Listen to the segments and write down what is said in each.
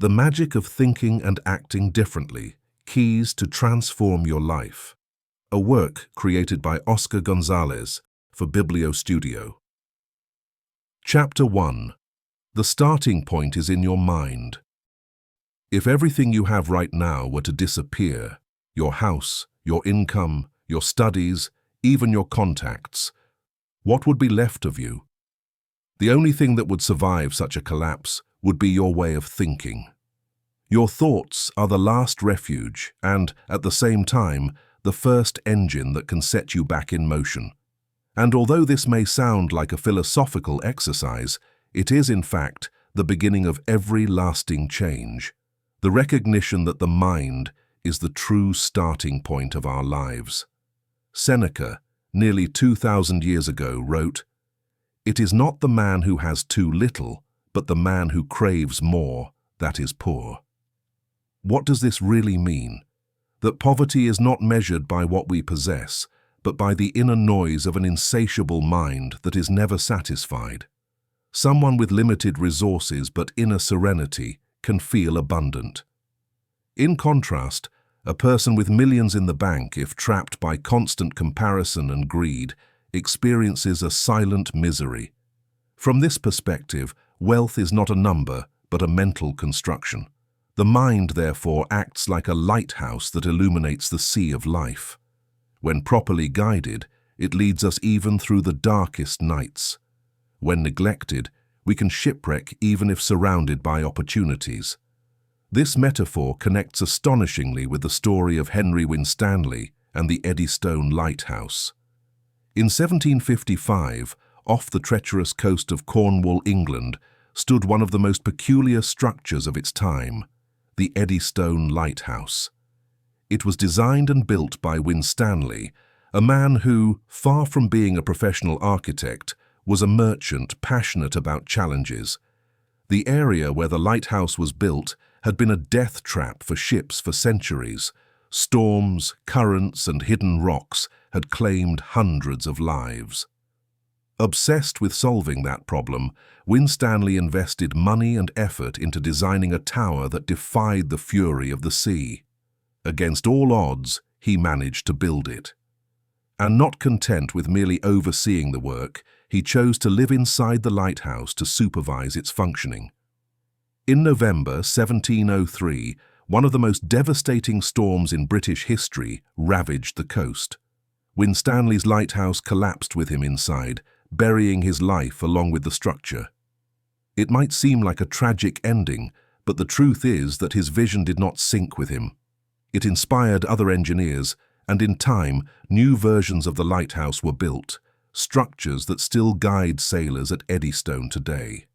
The Magic of Thinking and Acting Differently, Keys to Transform Your Life. A work created by Oscar Gonzalez for Biblio Studio. Chapter 1. The starting point is in your mind. If everything you have right now were to disappear, your house, your income, your studies, even your contacts, what would be left of you? The only thing that would survive such a collapse would be your way of thinking. Your thoughts are the last refuge and, at the same time, the first engine that can set you back in motion. And although this may sound like a philosophical exercise, it is in fact the beginning of every lasting change. The recognition that the mind is the true starting point of our lives. Seneca, nearly 2,000 years ago, wrote, "It is not the man who has too little, but the man who craves more, that is poor." What does this really mean? That poverty is not measured by what we possess, but by the inner noise of an insatiable mind that is never satisfied. Someone with limited resources but inner serenity can feel abundant. In contrast, a person with millions in the bank, if trapped by constant comparison and greed, experiences a silent misery. From this perspective, wealth is not a number, but a mental construction. The mind, therefore, acts like a lighthouse that illuminates the sea of life. When properly guided, it leads us even through the darkest nights. When neglected, we can shipwreck even if surrounded by opportunities. This metaphor connects astonishingly with the story of Henry Winstanley and the Eddystone Lighthouse. In 1755, off the treacherous coast of Cornwall, England, stood one of the most peculiar structures of its time, the Eddystone Lighthouse. It was designed and built by Winstanley, a man who, far from being a professional architect, was a merchant passionate about challenges. The area where the lighthouse was built had been a death trap for ships for centuries. Storms, currents, and hidden rocks had claimed hundreds of lives. Obsessed with solving that problem, Winstanley invested money and effort into designing a tower that defied the fury of the sea. Against all odds, he managed to build it. And not content with merely overseeing the work, he chose to live inside the lighthouse to supervise its functioning. In November 1703, one of the most devastating storms in British history ravaged the coast. Winstanley's lighthouse collapsed with him inside, burying his life along with the structure. It might seem like a tragic ending, but the truth is that his vision did not sink with him. It inspired other engineers, and in time, new versions of the lighthouse were built, structures that still guide sailors at Eddystone today.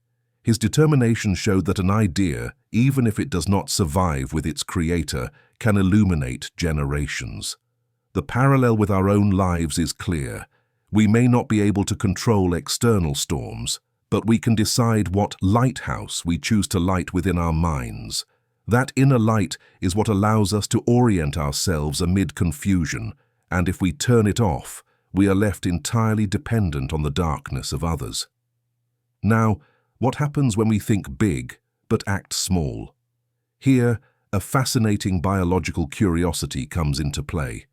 His determination showed that an idea, even if it does not survive with its creator, can illuminate generations. The parallel with our own lives is clear. We may not be able to control external storms, but we can decide what lighthouse we choose to light within our minds. That inner light is what allows us to orient ourselves amid confusion, and if we turn it off, we are left entirely dependent on the darkness of others. Now, what happens when we think big but act small? Here, a fascinating biological curiosity comes into play.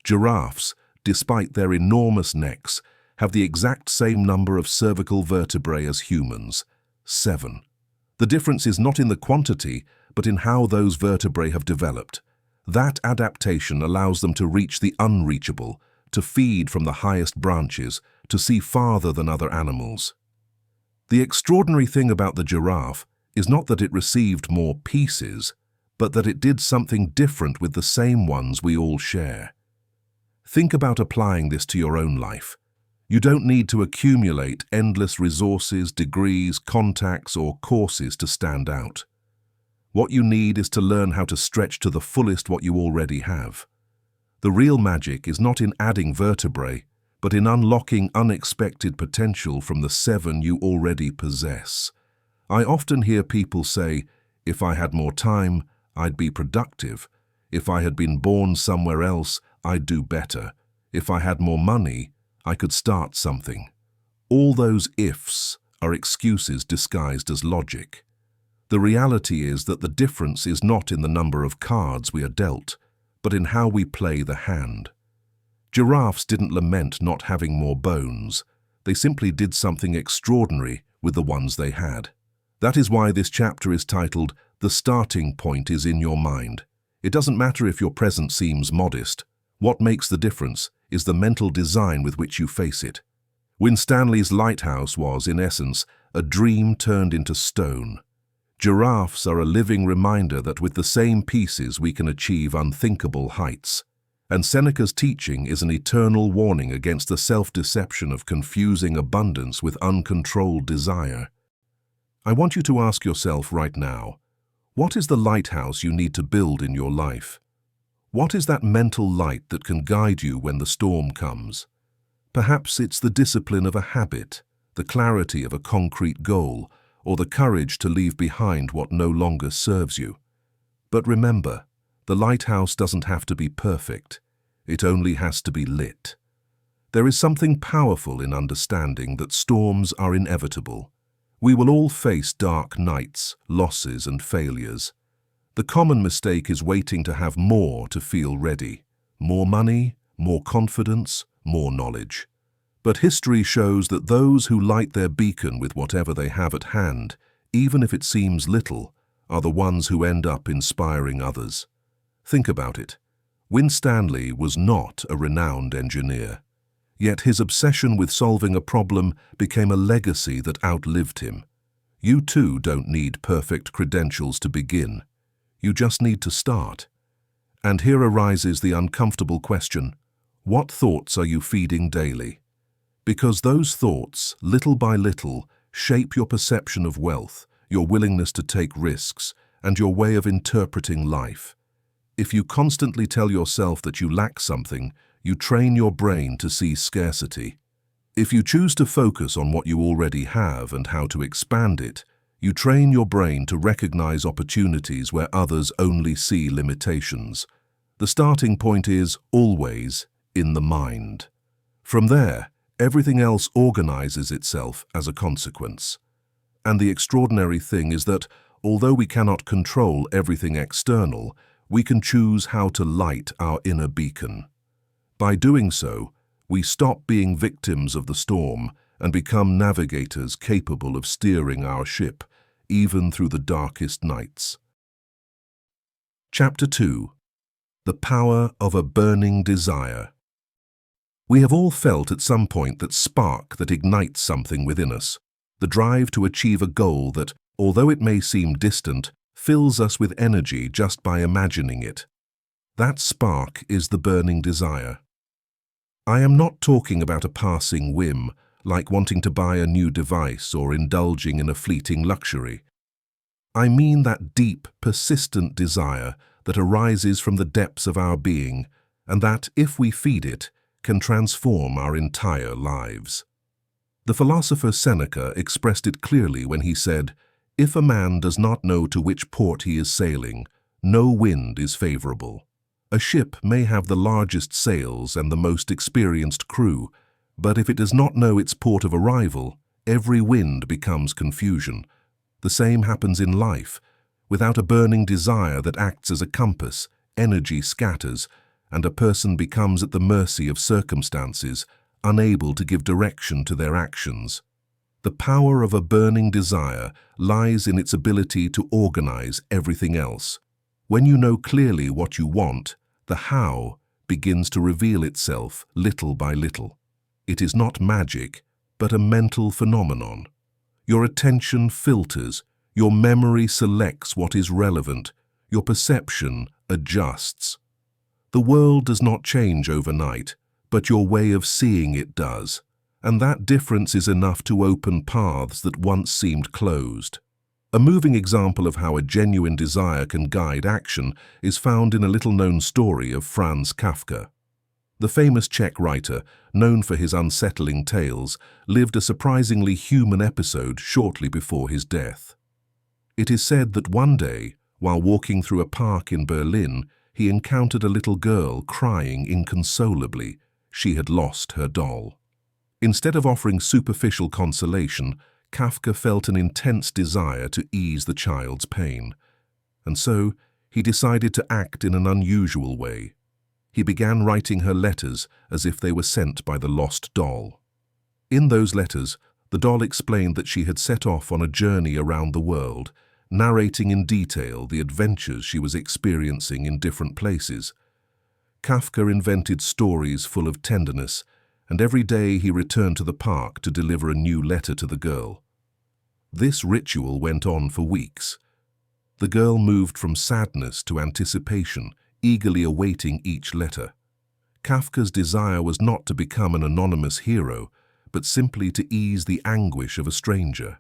Giraffes, despite their enormous necks, have the exact same number of cervical vertebrae as humans, 7. The difference is not in the quantity, but in how those vertebrae have developed. That adaptation allows them to reach the unreachable, to feed from the highest branches, to see farther than other animals. The extraordinary thing about the giraffe is not that it received more pieces, but that it did something different with the same ones we all share. Think about applying this to your own life. You don't need to accumulate endless resources, degrees, contacts, or courses to stand out. What you need is to learn how to stretch to the fullest what you already have. The real magic is not in adding vertebrae, but in unlocking unexpected potential from the 7 you already possess. I often hear people say, "If I had more time, I'd be productive. If I had been born somewhere else, I'd do better. If I had more money, I could start something." All those ifs are excuses disguised as logic. The reality is that the difference is not in the number of cards we are dealt, but in how we play the hand. Giraffes didn't lament not having more bones. They simply did something extraordinary with the ones they had. That is why this chapter is titled, "The Starting Point is in Your Mind." It doesn't matter if your present seems modest. What makes the difference is the mental design with which you face it. Winstanley's lighthouse was, in essence, a dream turned into stone. Giraffes are a living reminder that with the same pieces we can achieve unthinkable heights. And Seneca's teaching is an eternal warning against the self-deception of confusing abundance with uncontrolled desire. I want you to ask yourself right now, what is the lighthouse you need to build in your life? What is that mental light that can guide you when the storm comes? Perhaps it's the discipline of a habit, the clarity of a concrete goal, or the courage to leave behind what no longer serves you. But remember, the lighthouse doesn't have to be perfect. It only has to be lit. There is something powerful in understanding that storms are inevitable. We will all face dark nights, losses, and failures. The common mistake is waiting to have more to feel ready. More money, more confidence, more knowledge. But history shows that those who light their beacon with whatever they have at hand, even if it seems little, are the ones who end up inspiring others. Think about it. Winstanley was not a renowned engineer. Yet his obsession with solving a problem became a legacy that outlived him. You too don't need perfect credentials to begin. You just need to start. And here arises the uncomfortable question, what thoughts are you feeding daily? Because those thoughts, little by little, shape your perception of wealth, your willingness to take risks, and your way of interpreting life. If you constantly tell yourself that you lack something, you train your brain to see scarcity. If you choose to focus on what you already have and how to expand it, you train your brain to recognize opportunities where others only see limitations. The starting point is, always, in the mind. From there, everything else organizes itself as a consequence. And the extraordinary thing is that, although we cannot control everything external, we can choose how to light our inner beacon. By doing so, we stop being victims of the storm and become navigators capable of steering our ship, even through the darkest nights. Chapter 2. The Power of a Burning Desire. We have all felt at some point that spark that ignites something within us, the drive to achieve a goal that, although it may seem distant, fills us with energy just by imagining it. That spark is the burning desire. I am not talking about a passing whim, like wanting to buy a new device or indulging in a fleeting luxury. I mean that deep, persistent desire that arises from the depths of our being, and that, if we feed it, can transform our entire lives. The philosopher Seneca expressed it clearly when he said, "If a man does not know to which port he is sailing, no wind is favorable." A ship may have the largest sails and the most experienced crew, but if it does not know its port of arrival, every wind becomes confusion. The same happens in life. Without a burning desire that acts as a compass, energy scatters, and a person becomes at the mercy of circumstances, unable to give direction to their actions. The power of a burning desire lies in its ability to organize everything else. When you know clearly what you want, the how begins to reveal itself little by little. It is not magic, but a mental phenomenon. Your attention filters, your memory selects what is relevant, your perception adjusts. The world does not change overnight, but your way of seeing it does, and that difference is enough to open paths that once seemed closed. A moving example of how a genuine desire can guide action is found in a little-known story of Franz Kafka. The famous Czech writer, known for his unsettling tales, lived a surprisingly human episode shortly before his death. It is said that one day, while walking through a park in Berlin, he encountered a little girl crying inconsolably. She had lost her doll. Instead of offering superficial consolation, Kafka felt an intense desire to ease the child's pain, and so he decided to act in an unusual way. He began writing her letters as if they were sent by the lost doll. In those letters, the doll explained that she had set off on a journey around the world, narrating in detail the adventures she was experiencing in different places. Kafka invented stories full of tenderness, and every day he returned to the park to deliver a new letter to the girl. This ritual went on for weeks. The girl moved from sadness to anticipation, eagerly awaiting each letter. Kafka's desire was not to become an anonymous hero, but simply to ease the anguish of a stranger.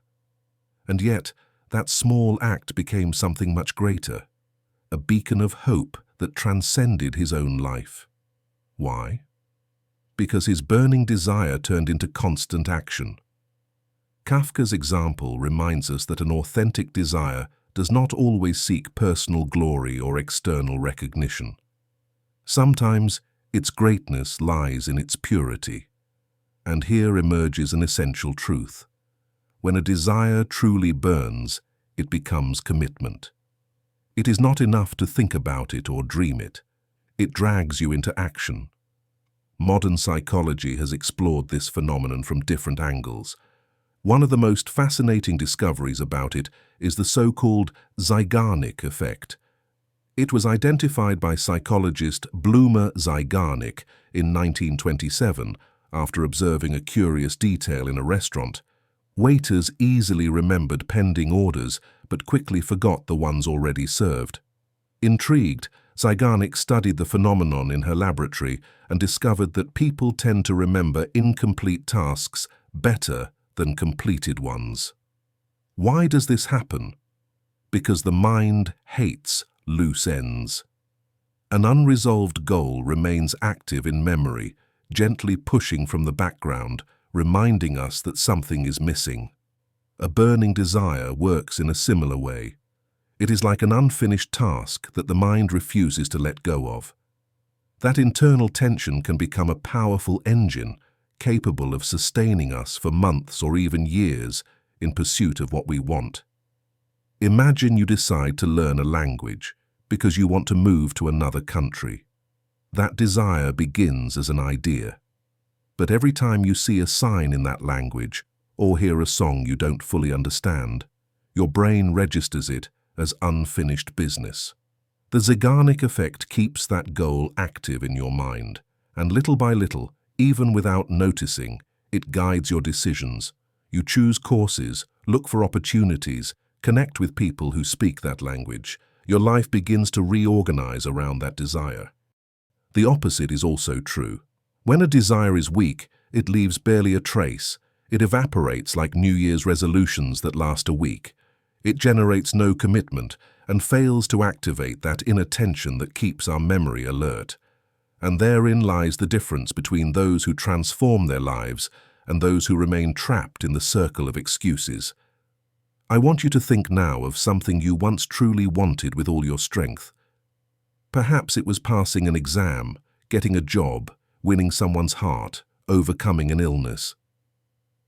And yet, that small act became something much greater, a beacon of hope that transcended his own life. Why? Because his burning desire turned into constant action. Kafka's example reminds us that an authentic desire does not always seek personal glory or external recognition. Sometimes its greatness lies in its purity. And here emerges an essential truth. When a desire truly burns, it becomes commitment. It is not enough to think about it or dream it. It drags you into action. Modern psychology has explored this phenomenon from different angles. One of the most fascinating discoveries about it is the so-called Zeigarnik effect. It was identified by psychologist Bloomer Zeigarnik in 1927 after observing a curious detail in a restaurant. Waiters easily remembered pending orders but quickly forgot the ones already served. Intrigued, Zeigarnik studied the phenomenon in her laboratory and discovered that people tend to remember incomplete tasks better than completed ones. Why does this happen? Because the mind hates loose ends. An unresolved goal remains active in memory, gently pushing from the background, reminding us that something is missing. A burning desire works in a similar way. It is like an unfinished task that the mind refuses to let go of. That internal tension can become a powerful engine, capable of sustaining us for months or even years in pursuit of what we want. Imagine you decide to learn a language because you want to move to another country. That desire begins as an idea. But every time you see a sign in that language or hear a song you don't fully understand, your brain registers it as unfinished business. The Zeigarnik effect keeps that goal active in your mind, and little by little, even without noticing, it guides your decisions. You choose courses, look for opportunities, connect with people who speak that language. Your life begins to reorganize around that desire. The opposite is also true. When a desire is weak, it leaves barely a trace. It evaporates like New Year's resolutions that last a week. It generates no commitment and fails to activate that inner tension that keeps our memory alert. And therein lies the difference between those who transform their lives and those who remain trapped in the circle of excuses. I want you to think now of something you once truly wanted with all your strength. Perhaps it was passing an exam, getting a job, winning someone's heart, overcoming an illness.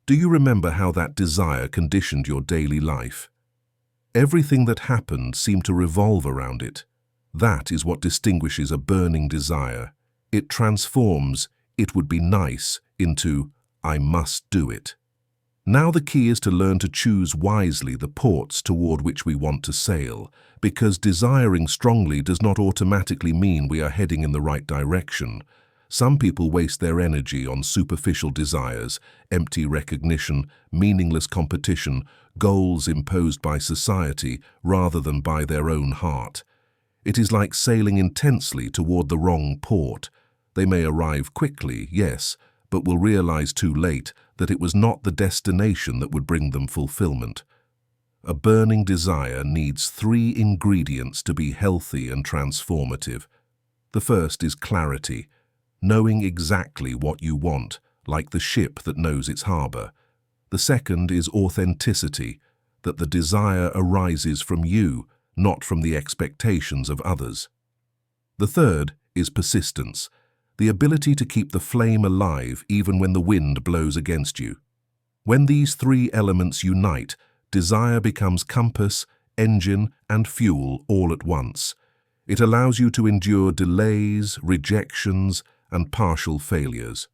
Do you remember how that desire conditioned your daily life? Everything that happened seemed to revolve around it. That is what distinguishes a burning desire. It transforms "it would be nice" into "I must do it." Now the key is to learn to choose wisely the ports toward which we want to sail, because desiring strongly does not automatically mean we are heading in the right direction. Some people waste their energy on superficial desires, empty recognition, meaningless competition, goals imposed by society rather than by their own heart. It is like sailing intensely toward the wrong port. They may arrive quickly, yes, but will realize too late that it was not the destination that would bring them fulfillment. A burning desire needs 3 ingredients to be healthy and transformative. The first is clarity, knowing exactly what you want, like the ship that knows its harbor. The second is authenticity, that the desire arises from you, not from the expectations of others. The third is persistence, the ability to keep the flame alive even when the wind blows against you. When these three elements unite, desire becomes compass, engine, and fuel all at once. It allows you to endure delays, rejections, and partial failures.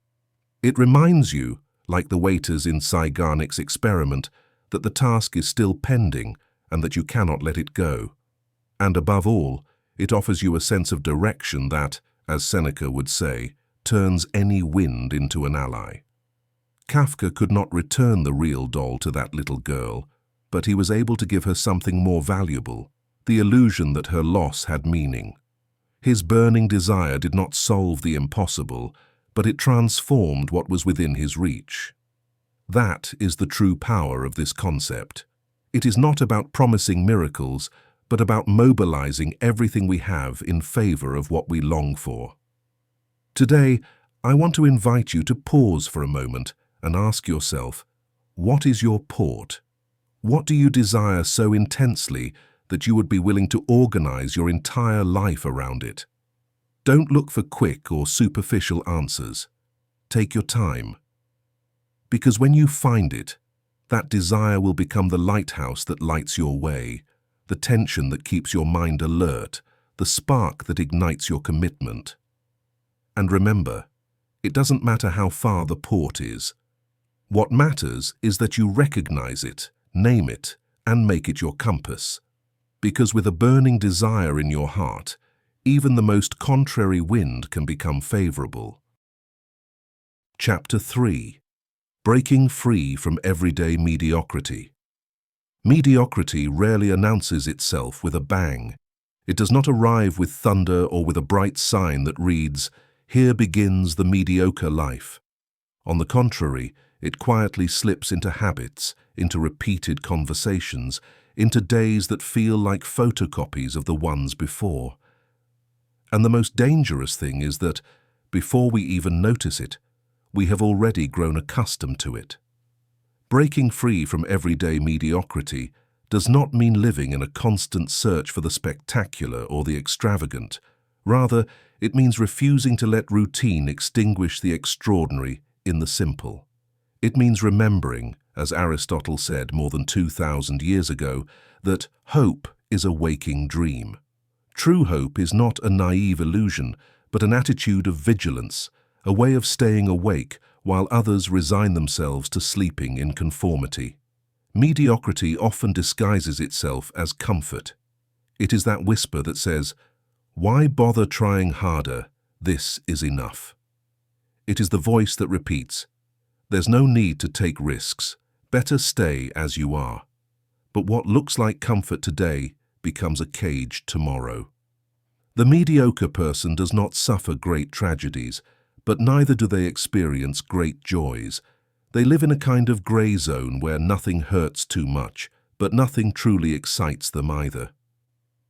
It reminds you, like the waiters in Zeigarnik's experiment, that the task is still pending and that you cannot let it go. And above all, it offers you a sense of direction that, as Seneca would say, turns any wind into an ally. Kafka could not return the real doll to that little girl, but he was able to give her something more valuable, the illusion that her loss had meaning. His burning desire did not solve the impossible, but it transformed what was within his reach. That is the true power of this concept. It is not about promising miracles, but about mobilizing everything we have in favor of what we long for. Today, I want to invite you to pause for a moment and ask yourself, what is your port? What do you desire so intensely that you would be willing to organize your entire life around it? Don't look for quick or superficial answers. Take your time. Because when you find it, that desire will become the lighthouse that lights your way, the tension that keeps your mind alert, the spark that ignites your commitment. And remember, it doesn't matter how far the port is. What matters is that you recognize it, name it, and make it your compass. Because with a burning desire in your heart, even the most contrary wind can become favorable. Chapter 3. Breaking free from everyday mediocrity. Mediocrity rarely announces itself with a bang. It does not arrive with thunder or with a bright sign that reads, "Here begins the mediocre life." On the contrary, it quietly slips into habits, into repeated conversations, into days that feel like photocopies of the ones before. And the most dangerous thing is that, before we even notice it, we have already grown accustomed to it. Breaking free from everyday mediocrity does not mean living in a constant search for the spectacular or the extravagant. Rather, it means refusing to let routine extinguish the extraordinary in the simple. It means remembering, as Aristotle said more than 2,000 years ago, that hope is a waking dream. True hope is not a naive illusion, but an attitude of vigilance, a way of staying awake while others resign themselves to sleeping in conformity. Mediocrity often disguises itself as comfort. It is that whisper that says, "Why bother trying harder? This is enough." It is the voice that repeats, "There's no need to take risks. Better stay as you are." But what looks like comfort today becomes a cage tomorrow. The mediocre person does not suffer great tragedies, but neither do they experience great joys. They live in a kind of grey zone where nothing hurts too much, but nothing truly excites them either.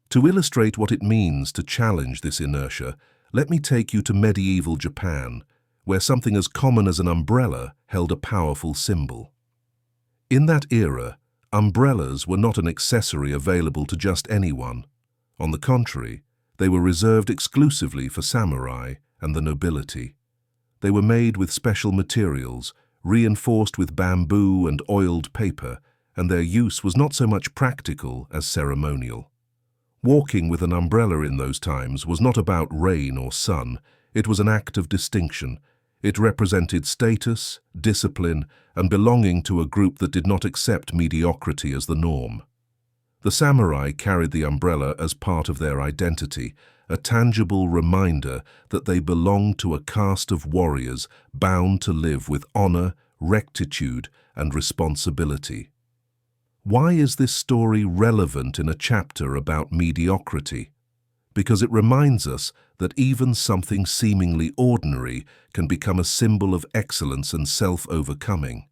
To illustrate what it means to challenge this inertia, let me take you to medieval Japan, where something as common as an umbrella held a powerful symbol. In that era, umbrellas were not an accessory available to just anyone. On the contrary, they were reserved exclusively for samurai and the nobility. They were made with special materials, reinforced with bamboo and oiled paper, and their use was not so much practical as ceremonial. Walking with an umbrella in those times was not about rain or sun. It was an act of distinction. It represented status, discipline, and belonging to a group that did not accept mediocrity as the norm. The samurai carried the umbrella as part of their identity, a tangible reminder that they belonged to a caste of warriors bound to live with honor, rectitude, and responsibility. Why is this story relevant in a chapter about mediocrity? Because it reminds us that even something seemingly ordinary can become a symbol of excellence and self-overcoming.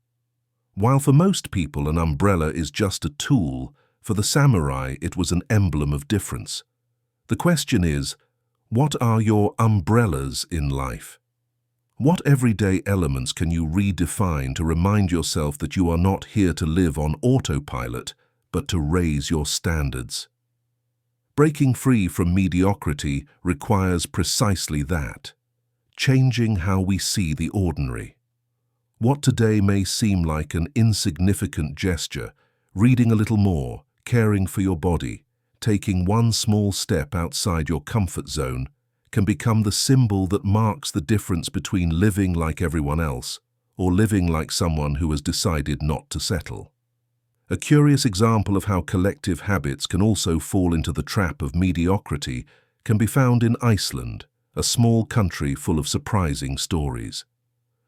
While for most people an umbrella is just a tool, for the samurai it was an emblem of difference. The question is, what are your umbrellas in life? What everyday elements can you redefine to remind yourself that you are not here to live on autopilot, but to raise your standards? Breaking free from mediocrity requires precisely that, changing how we see the ordinary. What today may seem like an insignificant gesture, reading a little more, caring for your body, taking one small step outside your comfort zone, can become the symbol that marks the difference between living like everyone else or living like someone who has decided not to settle. A curious example of how collective habits can also fall into the trap of mediocrity can be found in Iceland, a small country full of surprising stories.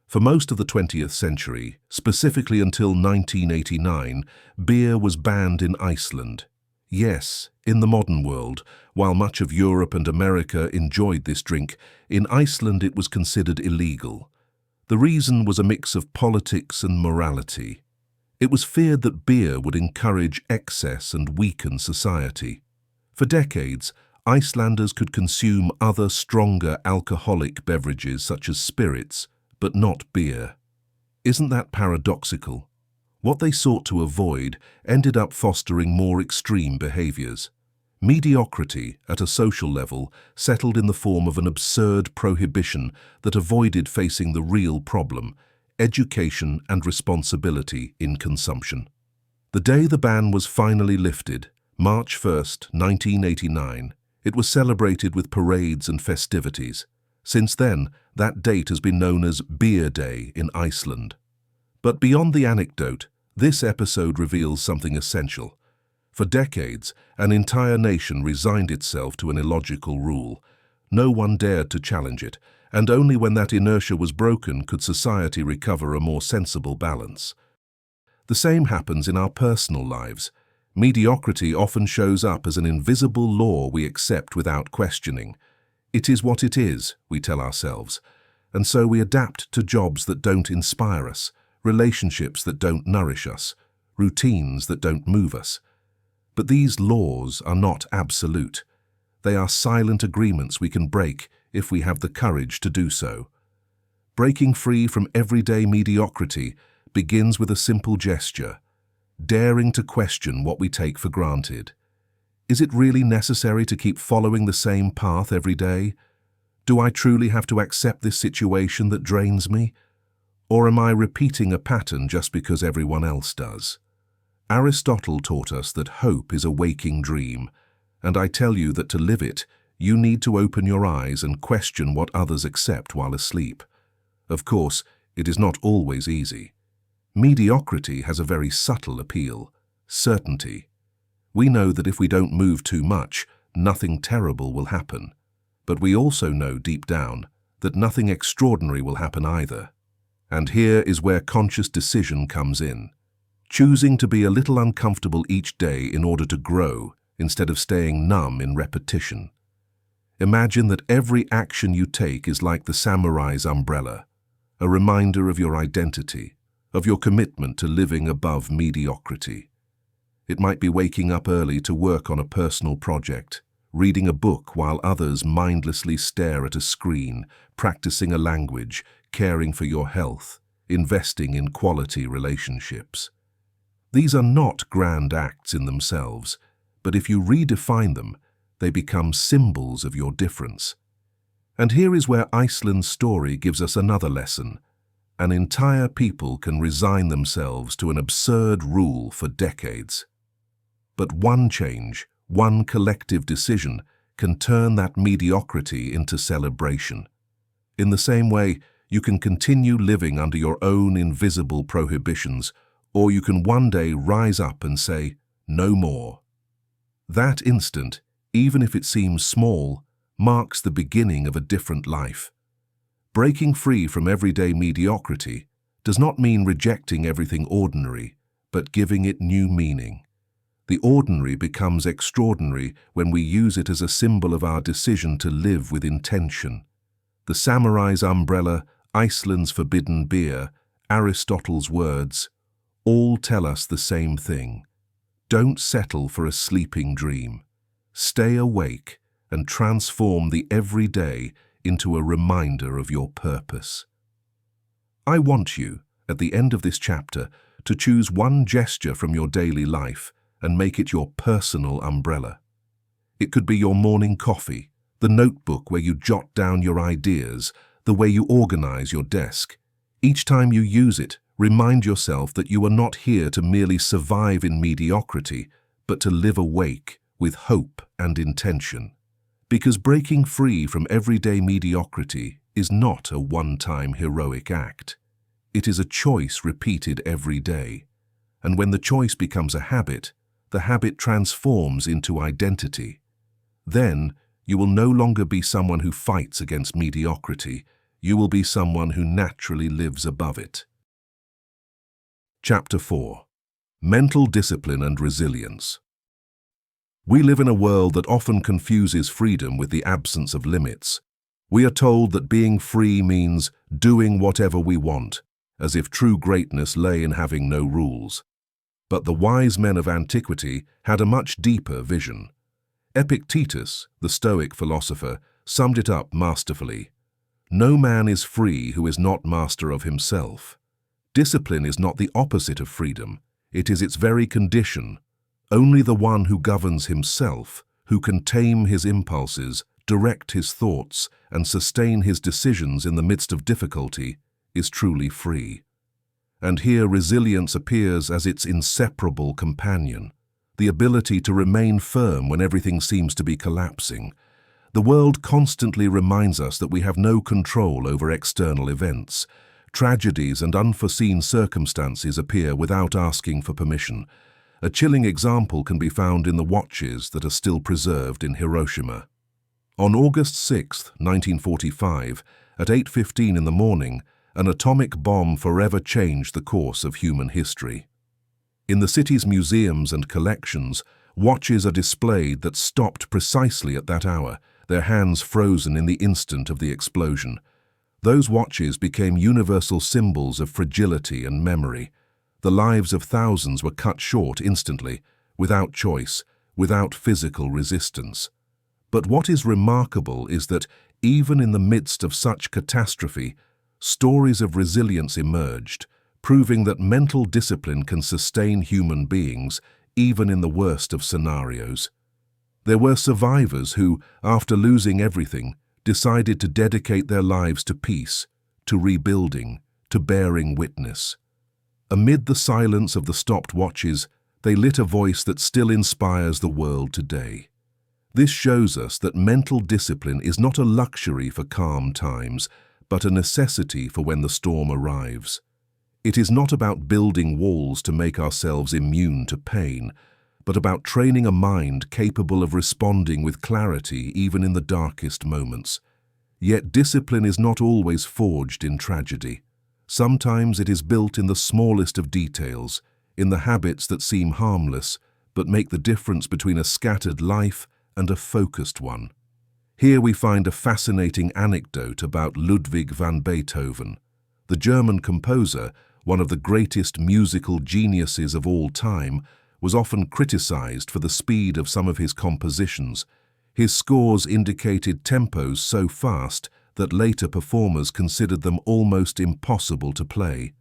For most of the 20th century, specifically until 1989, beer was banned in Iceland. Yes, in the modern world, while much of Europe and America enjoyed this drink, in Iceland it was considered illegal. The reason was a mix of politics and morality. It was feared that beer would encourage excess and weaken society. For decades, Icelanders could consume other stronger alcoholic beverages such as spirits, but not beer. Isn't that paradoxical? What they sought to avoid ended up fostering more extreme behaviors. Mediocrity, at a social level, settled in the form of an absurd prohibition that avoided facing the real problem: education and responsibility in consumption. The day the ban was finally lifted, March 1st, 1989, it was celebrated with parades and festivities. Since then, that date has been known as Beer Day in Iceland. But beyond the anecdote, this episode reveals something essential. For decades, an entire nation resigned itself to an illogical rule. No one dared to challenge it, and only when that inertia was broken could society recover a more sensible balance. The same happens in our personal lives. Mediocrity often shows up as an invisible law we accept without questioning. It is what it is, we tell ourselves, and so we adapt to jobs that don't inspire us, relationships that don't nourish us, routines that don't move us. But these laws are not absolute. They are silent agreements we can break if we have the courage to do so. Breaking free from everyday mediocrity begins with a simple gesture: daring to question what we take for granted. Is it really necessary to keep following the same path every day? Do I truly have to accept this situation that drains me? Or am I repeating a pattern just because everyone else does? Aristotle taught us that hope is a waking dream, and I tell you that to live it, you need to open your eyes and question what others accept while asleep. Of course, it is not always easy. Mediocrity has a very subtle appeal: certainty. We know that if we don't move too much, nothing terrible will happen. But we also know deep down that nothing extraordinary will happen either. And here is where conscious decision comes in. Choosing to be a little uncomfortable each day in order to grow, instead of staying numb in repetition. Imagine that every action you take is like the samurai's umbrella, a reminder of your identity, of your commitment to living above mediocrity. It might be waking up early to work on a personal project, reading a book while others mindlessly stare at a screen, practicing a language, caring for your health, investing in quality relationships. These are not grand acts in themselves, but if you redefine them, they become symbols of your difference. And here is where Iceland's story gives us another lesson. An entire people can resign themselves to an absurd rule for decades. But one change, one collective decision, can turn that mediocrity into celebration. In the same way, you can continue living under your own invisible prohibitions, or you can one day rise up and say, "No more." That instant, even if it seems small, marks the beginning of a different life. Breaking free from everyday mediocrity does not mean rejecting everything ordinary, but giving it new meaning. The ordinary becomes extraordinary when we use it as a symbol of our decision to live with intention. The samurai's umbrella, Iceland's forbidden beer, Aristotle's words, all tell us the same thing. Don't settle for a sleeping dream. Stay awake and transform the everyday into a reminder of your purpose. I want you, at the end of this chapter, to choose one gesture from your daily life and make it your personal umbrella. It could be your morning coffee, the notebook where you jot down your ideas, the way you organize your desk. Each time you use it, remind yourself that you are not here to merely survive in mediocrity, but to live awake with hope and intention. Because breaking free from everyday mediocrity is not a one-time heroic act. It is a choice repeated every day. And when the choice becomes a habit, the habit transforms into identity. Then, you will no longer be someone who fights against mediocrity. You will be someone who naturally lives above it. Chapter 4. Mental Discipline and Resilience. We live in a world that often confuses freedom with the absence of limits. We are told that being free means doing whatever we want, as if true greatness lay in having no rules. But the wise men of antiquity had a much deeper vision. Epictetus, the Stoic philosopher, summed it up masterfully. No man is free who is not master of himself. Discipline is not the opposite of freedom. It is its very condition. Only the one who governs himself, who can tame his impulses, direct his thoughts, and sustain his decisions in the midst of difficulty, is truly free. And here resilience appears as its inseparable companion, the ability to remain firm when everything seems to be collapsing. The world constantly reminds us that we have no control over external events. Tragedies and unforeseen circumstances appear without asking for permission. A chilling example can be found in the watches that are still preserved in Hiroshima. On August 6, 1945, at 8:15 in the morning, an atomic bomb forever changed the course of human history. In the city's museums and collections, watches are displayed that stopped precisely at that hour, their hands frozen in the instant of the explosion. Those watches became universal symbols of fragility and memory. The lives of thousands were cut short instantly, without choice, without physical resistance. But what is remarkable is that, even in the midst of such catastrophe, stories of resilience emerged, proving that mental discipline can sustain human beings, even in the worst of scenarios. There were survivors who, after losing everything, decided to dedicate their lives to peace, to rebuilding, to bearing witness. Amid the silence of the stopped watches, they lit a voice that still inspires the world today. This shows us that mental discipline is not a luxury for calm times, but a necessity for when the storm arrives. It is not about building walls to make ourselves immune to pain, but about training a mind capable of responding with clarity even in the darkest moments. Yet discipline is not always forged in tragedy. Sometimes it is built in the smallest of details, in the habits that seem harmless, but make the difference between a scattered life and a focused one. Here we find a fascinating anecdote about Ludwig van Beethoven. The German composer, one of the greatest musical geniuses of all time, was often criticized for the speed of some of his compositions. His scores indicated tempos so fast that later performers considered them almost impossible to play.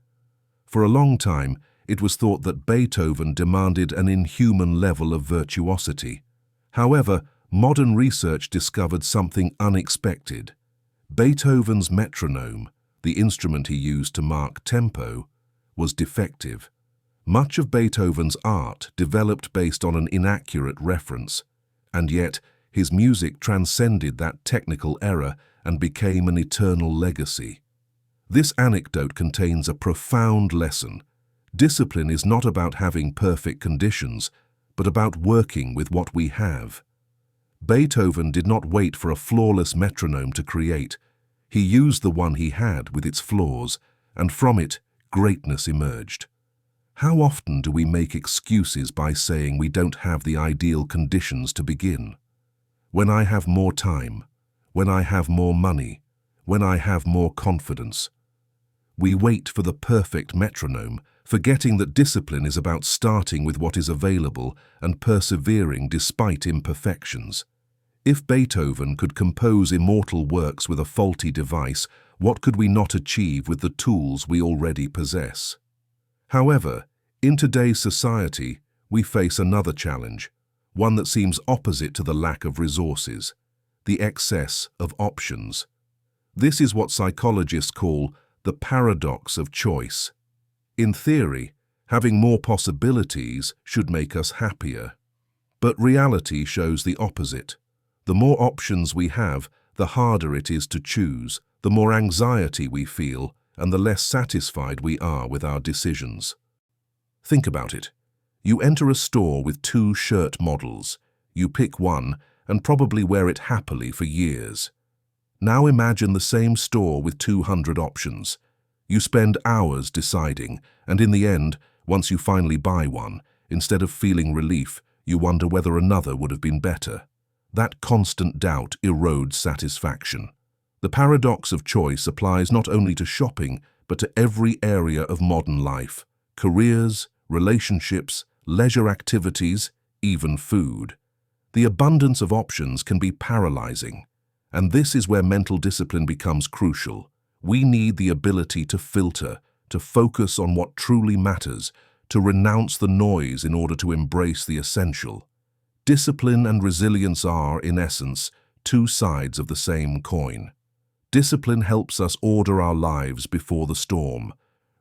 For a long time, it was thought that Beethoven demanded an inhuman level of virtuosity. However, modern research discovered something unexpected. Beethoven's metronome, the instrument he used to mark tempo, was defective. Much of Beethoven's art developed based on an inaccurate reference, and yet his music transcended that technical error and became an eternal legacy. This anecdote contains a profound lesson. Discipline is not about having perfect conditions, but about working with what we have. Beethoven did not wait for a flawless metronome to create. He used the one he had with its flaws, and from it, greatness emerged. How often do we make excuses by saying we don't have the ideal conditions to begin? When I have more time, when I have more money, when I have more confidence. We wait for the perfect metronome, forgetting that discipline is about starting with what is available and persevering despite imperfections. If Beethoven could compose immortal works with a faulty device, what could we not achieve with the tools we already possess? However, in today's society, we face another challenge, one that seems opposite to the lack of resources, the excess of options. This is what psychologists call the paradox of choice. In theory, having more possibilities should make us happier. But reality shows the opposite. The more options we have, the harder it is to choose, the more anxiety we feel, and the less satisfied we are with our decisions. Think about it. You enter a store with 2 shirt models. You pick one and probably wear it happily for years. Now imagine the same store with 200 options. You spend hours deciding, and in the end, once you finally buy one, instead of feeling relief, you wonder whether another would have been better. That constant doubt erodes satisfaction. The paradox of choice applies not only to shopping, but to every area of modern life: careers, relationships, leisure activities, even food. The abundance of options can be paralyzing, and this is where mental discipline becomes crucial. We need the ability to filter, to focus on what truly matters, to renounce the noise in order to embrace the essential. Discipline and resilience are, in essence, 2 sides of the same coin. Discipline helps us order our lives before the storm.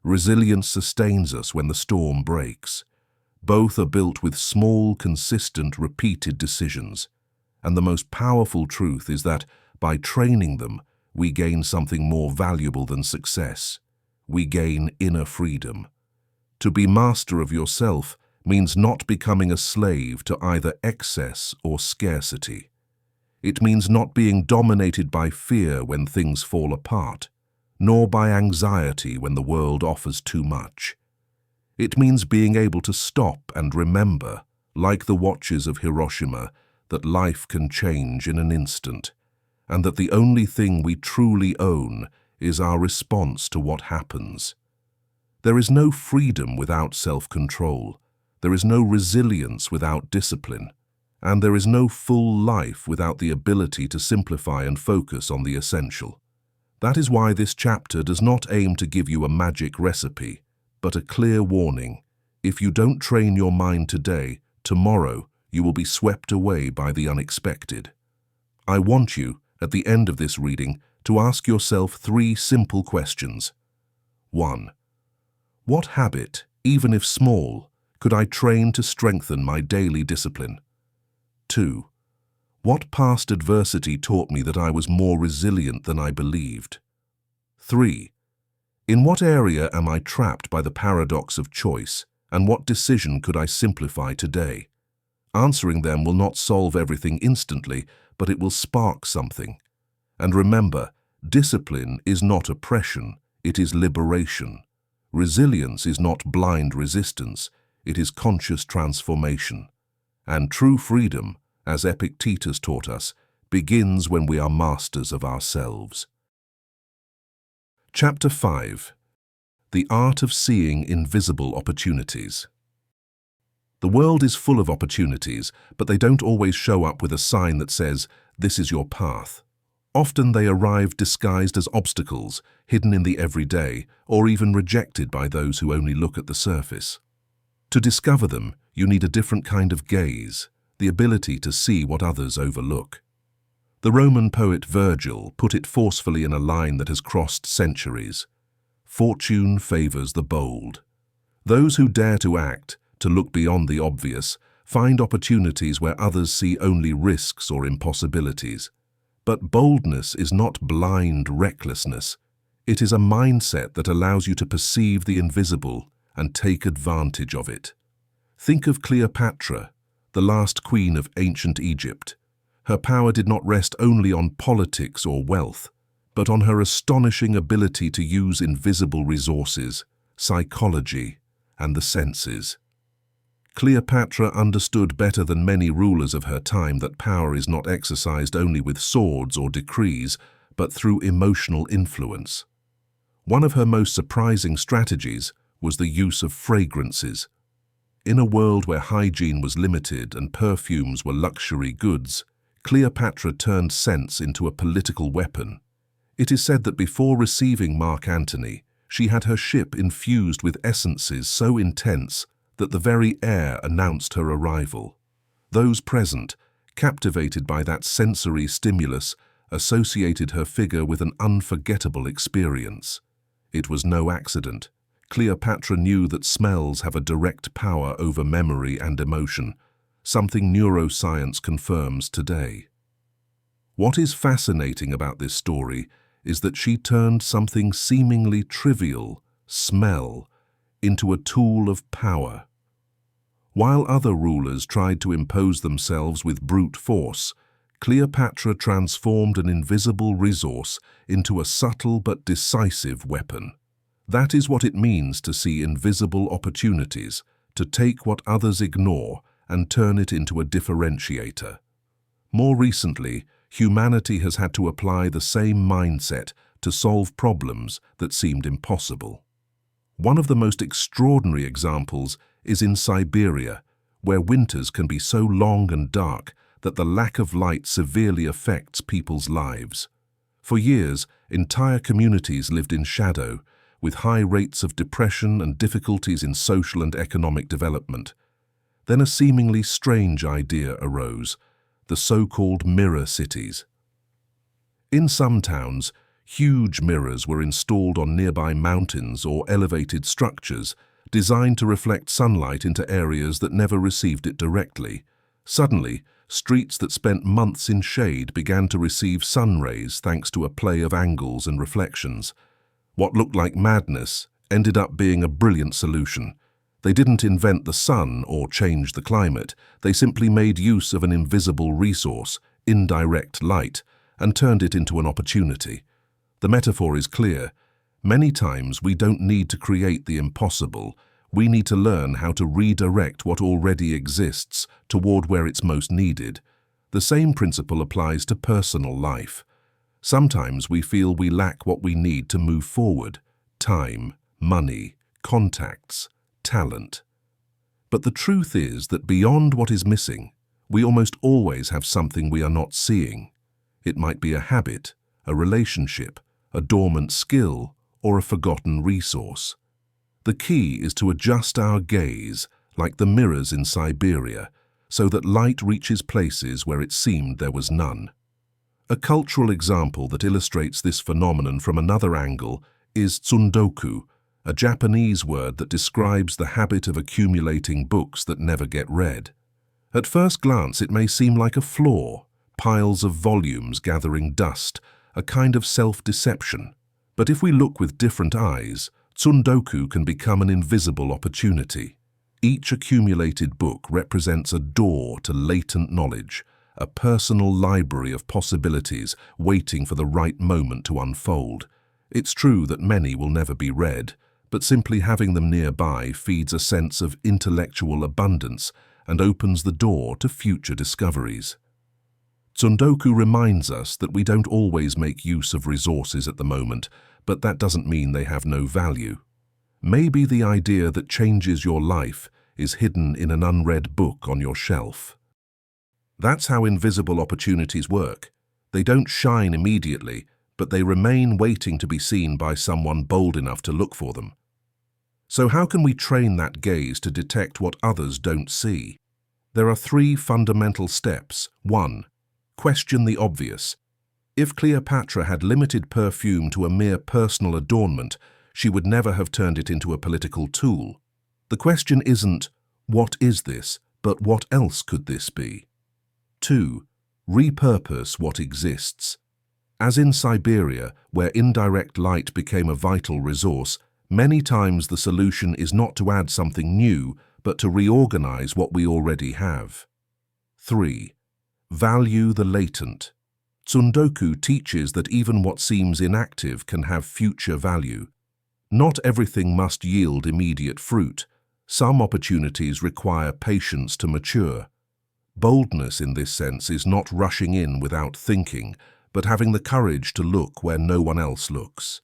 Resilience sustains us when the storm breaks. Both are built with small, consistent, repeated decisions. And the most powerful truth is that, by training them, we gain something more valuable than success. We gain inner freedom. To be master of yourself means not becoming a slave to either excess or scarcity. It means not being dominated by fear when things fall apart, nor by anxiety when the world offers too much. It means being able to stop and remember, like the watches of Hiroshima, that life can change in an instant, and that the only thing we truly own is our response to what happens. There is no freedom without self-control. There is no resilience without discipline. And there is no full life without the ability to simplify and focus on the essential. That is why this chapter does not aim to give you a magic recipe, but a clear warning. If you don't train your mind today, tomorrow you will be swept away by the unexpected. I want you, at the end of this reading, to ask yourself 3 simple questions. 1. What habit, even if small, could I train to strengthen my daily discipline? 2. What past adversity taught me that I was more resilient than I believed? 3. In what area am I trapped by the paradox of choice, and what decision could I simplify today? Answering them will not solve everything instantly, but it will spark something. And remember, discipline is not oppression, it is liberation. Resilience is not blind resistance, it is conscious transformation. And true freedom, as Epictetus taught us, begins when we are masters of ourselves. Chapter 5. The Art of Seeing Invisible Opportunities. The world is full of opportunities, but they don't always show up with a sign that says, "This is your path." Often they arrive disguised as obstacles, hidden in the everyday, or even rejected by those who only look at the surface. To discover them, you need a different kind of gaze, the ability to see what others overlook. The Roman poet Virgil put it forcefully in a line that has crossed centuries. Fortune favors the bold. Those who dare to act, to look beyond the obvious, find opportunities where others see only risks or impossibilities. But boldness is not blind recklessness. It is a mindset that allows you to perceive the invisible and take advantage of it. Think of Cleopatra, the last queen of ancient Egypt. Her power did not rest only on politics or wealth, but on her astonishing ability to use invisible resources, psychology, and the senses. Cleopatra understood better than many rulers of her time that power is not exercised only with swords or decrees, but through emotional influence. One of her most surprising strategies was the use of fragrances. In a world where hygiene was limited and perfumes were luxury goods, Cleopatra turned scents into a political weapon. It is said that before receiving Mark Antony, she had her ship infused with essences so intense that the very air announced her arrival. Those present, captivated by that sensory stimulus, associated her figure with an unforgettable experience. It was no accident. Cleopatra knew that smells have a direct power over memory and emotion, something neuroscience confirms today. What is fascinating about this story is that she turned something seemingly trivial, smell, into a tool of power. While other rulers tried to impose themselves with brute force, Cleopatra transformed an invisible resource into a subtle but decisive weapon. That is what it means to see invisible opportunities, to take what others ignore and turn it into a differentiator. More recently, humanity has had to apply the same mindset to solve problems that seemed impossible. One of the most extraordinary examples is in Siberia, where winters can be so long and dark that the lack of light severely affects people's lives. For years, entire communities lived in shadow, with high rates of depression and difficulties in social and economic development. Then a seemingly strange idea arose: the so-called mirror cities. In some towns, huge mirrors were installed on nearby mountains or elevated structures designed to reflect sunlight into areas that never received it directly. Suddenly, streets that spent months in shade began to receive sun rays thanks to a play of angles and reflections. What looked like madness ended up being a brilliant solution. They didn't invent the sun or change the climate. They simply made use of an invisible resource, indirect light, and turned it into an opportunity. The metaphor is clear. Many times we don't need to create the impossible. We need to learn how to redirect what already exists toward where it's most needed. The same principle applies to personal life. Sometimes we feel we lack what we need to move forward: time, money, contacts, talent. But the truth is that beyond what is missing, we almost always have something we are not seeing. It might be a habit, a relationship, a dormant skill, or a forgotten resource. The key is to adjust our gaze, like the mirrors in Siberia, so that light reaches places where it seemed there was none. A cultural example that illustrates this phenomenon from another angle is tsundoku, a Japanese word that describes the habit of accumulating books that never get read. At first glance, it may seem like a flaw, piles of volumes gathering dust, a kind of self-deception. But if we look with different eyes, tsundoku can become an invisible opportunity. Each accumulated book represents a door to latent knowledge, a personal library of possibilities waiting for the right moment to unfold. It's true that many will never be read, but simply having them nearby feeds a sense of intellectual abundance and opens the door to future discoveries. Tsundoku reminds us that we don't always make use of resources at the moment, but that doesn't mean they have no value. Maybe the idea that changes your life is hidden in an unread book on your shelf. That's how invisible opportunities work. They don't shine immediately, but they remain waiting to be seen by someone bold enough to look for them. So how can we train that gaze to detect what others don't see? There are 3 fundamental steps. 1. Question the obvious. If Cleopatra had limited perfume to a mere personal adornment, she would never have turned it into a political tool. The question isn't, what is this, but what else could this be? 2. Repurpose what exists. As in Siberia, where indirect light became a vital resource, many times the solution is not to add something new, but to reorganize what we already have. 3. Value the latent. Tsundoku teaches that even what seems inactive can have future value. Not everything must yield immediate fruit. Some opportunities require patience to mature. Boldness in this sense is not rushing in without thinking, but having the courage to look where no one else looks.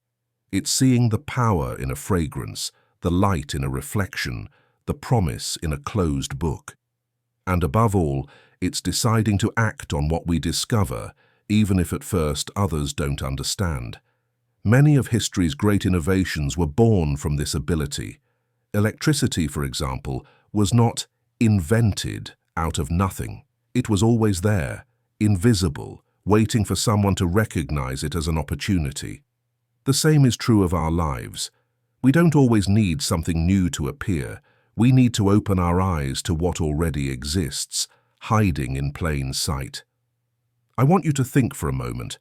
It's seeing the power in a fragrance, the light in a reflection, the promise in a closed book. And above all, it's deciding to act on what we discover, even if at first others don't understand. Many of history's great innovations were born from this ability. Electricity, for example, was not invented out of nothing. It was always there, invisible, waiting for someone to recognize it as an opportunity. The same is true of our lives. We don't always need something new to appear. We need to open our eyes to what already exists, hiding in plain sight. I want you to think for a moment.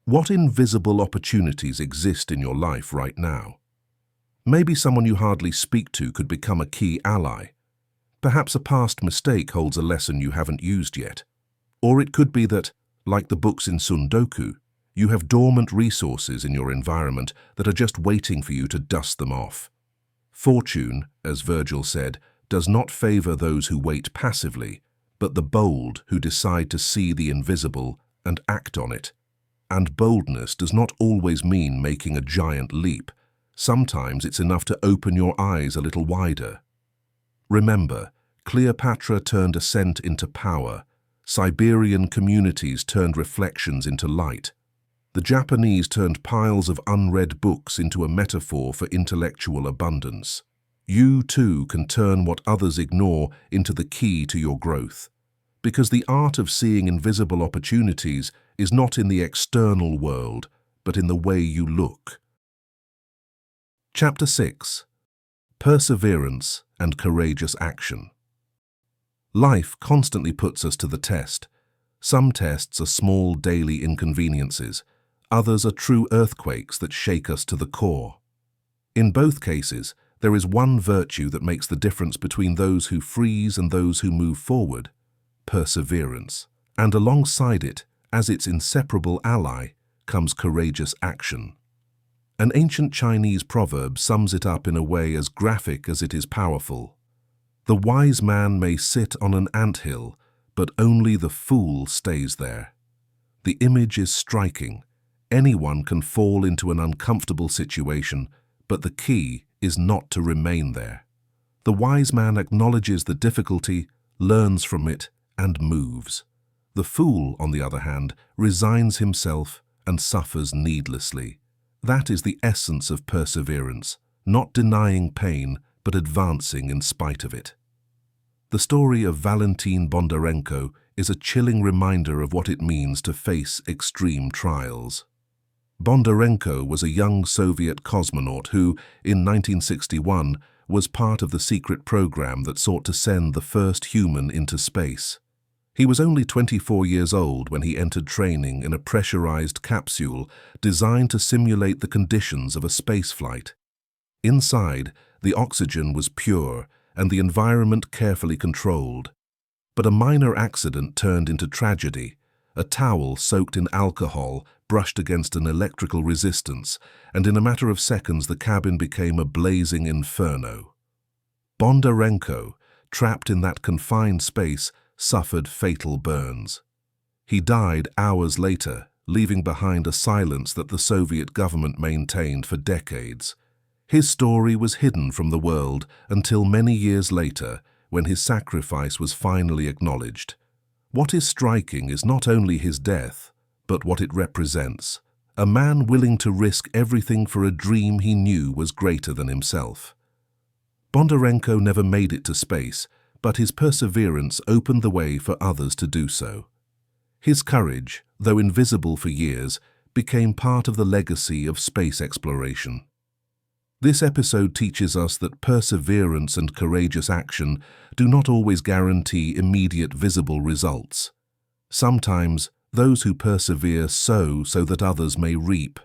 What invisible opportunities exist in your life right now? Maybe someone you hardly speak to could become a key ally. Perhaps a past mistake holds a lesson you haven't used yet. Or it could be that, like the books in Sundoku, you have dormant resources in your environment that are just waiting for you to dust them off. Fortune, as Virgil said, does not favor those who wait passively, but the bold who decide to see the invisible and act on it. And boldness does not always mean making a giant leap. Sometimes it's enough to open your eyes a little wider. Remember, Cleopatra turned ascent into power. Siberian communities turned reflections into light. The Japanese turned piles of unread books into a metaphor for intellectual abundance. You too can turn what others ignore into the key to your growth. Because the art of seeing invisible opportunities is not in the external world, but in the way you look. Chapter 6. Perseverance and Courageous Action. Life constantly puts us to the test. Some tests are small daily inconveniences. Others are true earthquakes that shake us to the core. In both cases, there is one virtue that makes the difference between those who freeze and those who move forward: perseverance. And alongside it, as its inseparable ally, comes courageous action. An ancient Chinese proverb sums it up in a way as graphic as it is powerful. The wise man may sit on an anthill, but only the fool stays there. The image is striking. Anyone can fall into an uncomfortable situation, but the key is not to remain there. The wise man acknowledges the difficulty, learns from it, and moves. The fool, on the other hand, resigns himself and suffers needlessly. That is the essence of perseverance, not denying pain, but advancing in spite of it. The story of Valentin Bondarenko is a chilling reminder of what it means to face extreme trials. Bondarenko was a young Soviet cosmonaut who, in 1961, was part of the secret program that sought to send the first human into space. He was only 24 years old when he entered training in a pressurized capsule designed to simulate the conditions of a spaceflight. Inside, the oxygen was pure and the environment carefully controlled. But a minor accident turned into tragedy. A towel soaked in alcohol brushed against an electrical resistance, and in a matter of seconds the cabin became a blazing inferno. Bondarenko, trapped in that confined space, suffered fatal burns. He died hours later, leaving behind a silence that the Soviet government maintained for decades. His story was hidden from the world until many years later, when his sacrifice was finally acknowledged. What is striking is not only his death, but what it represents: a man willing to risk everything for a dream he knew was greater than himself. Bondarenko never made it to space, but his perseverance opened the way for others to do so. His courage, though invisible for years, became part of the legacy of space exploration. This episode teaches us that perseverance and courageous action do not always guarantee immediate visible results. Sometimes, those who persevere sow so that others may reap,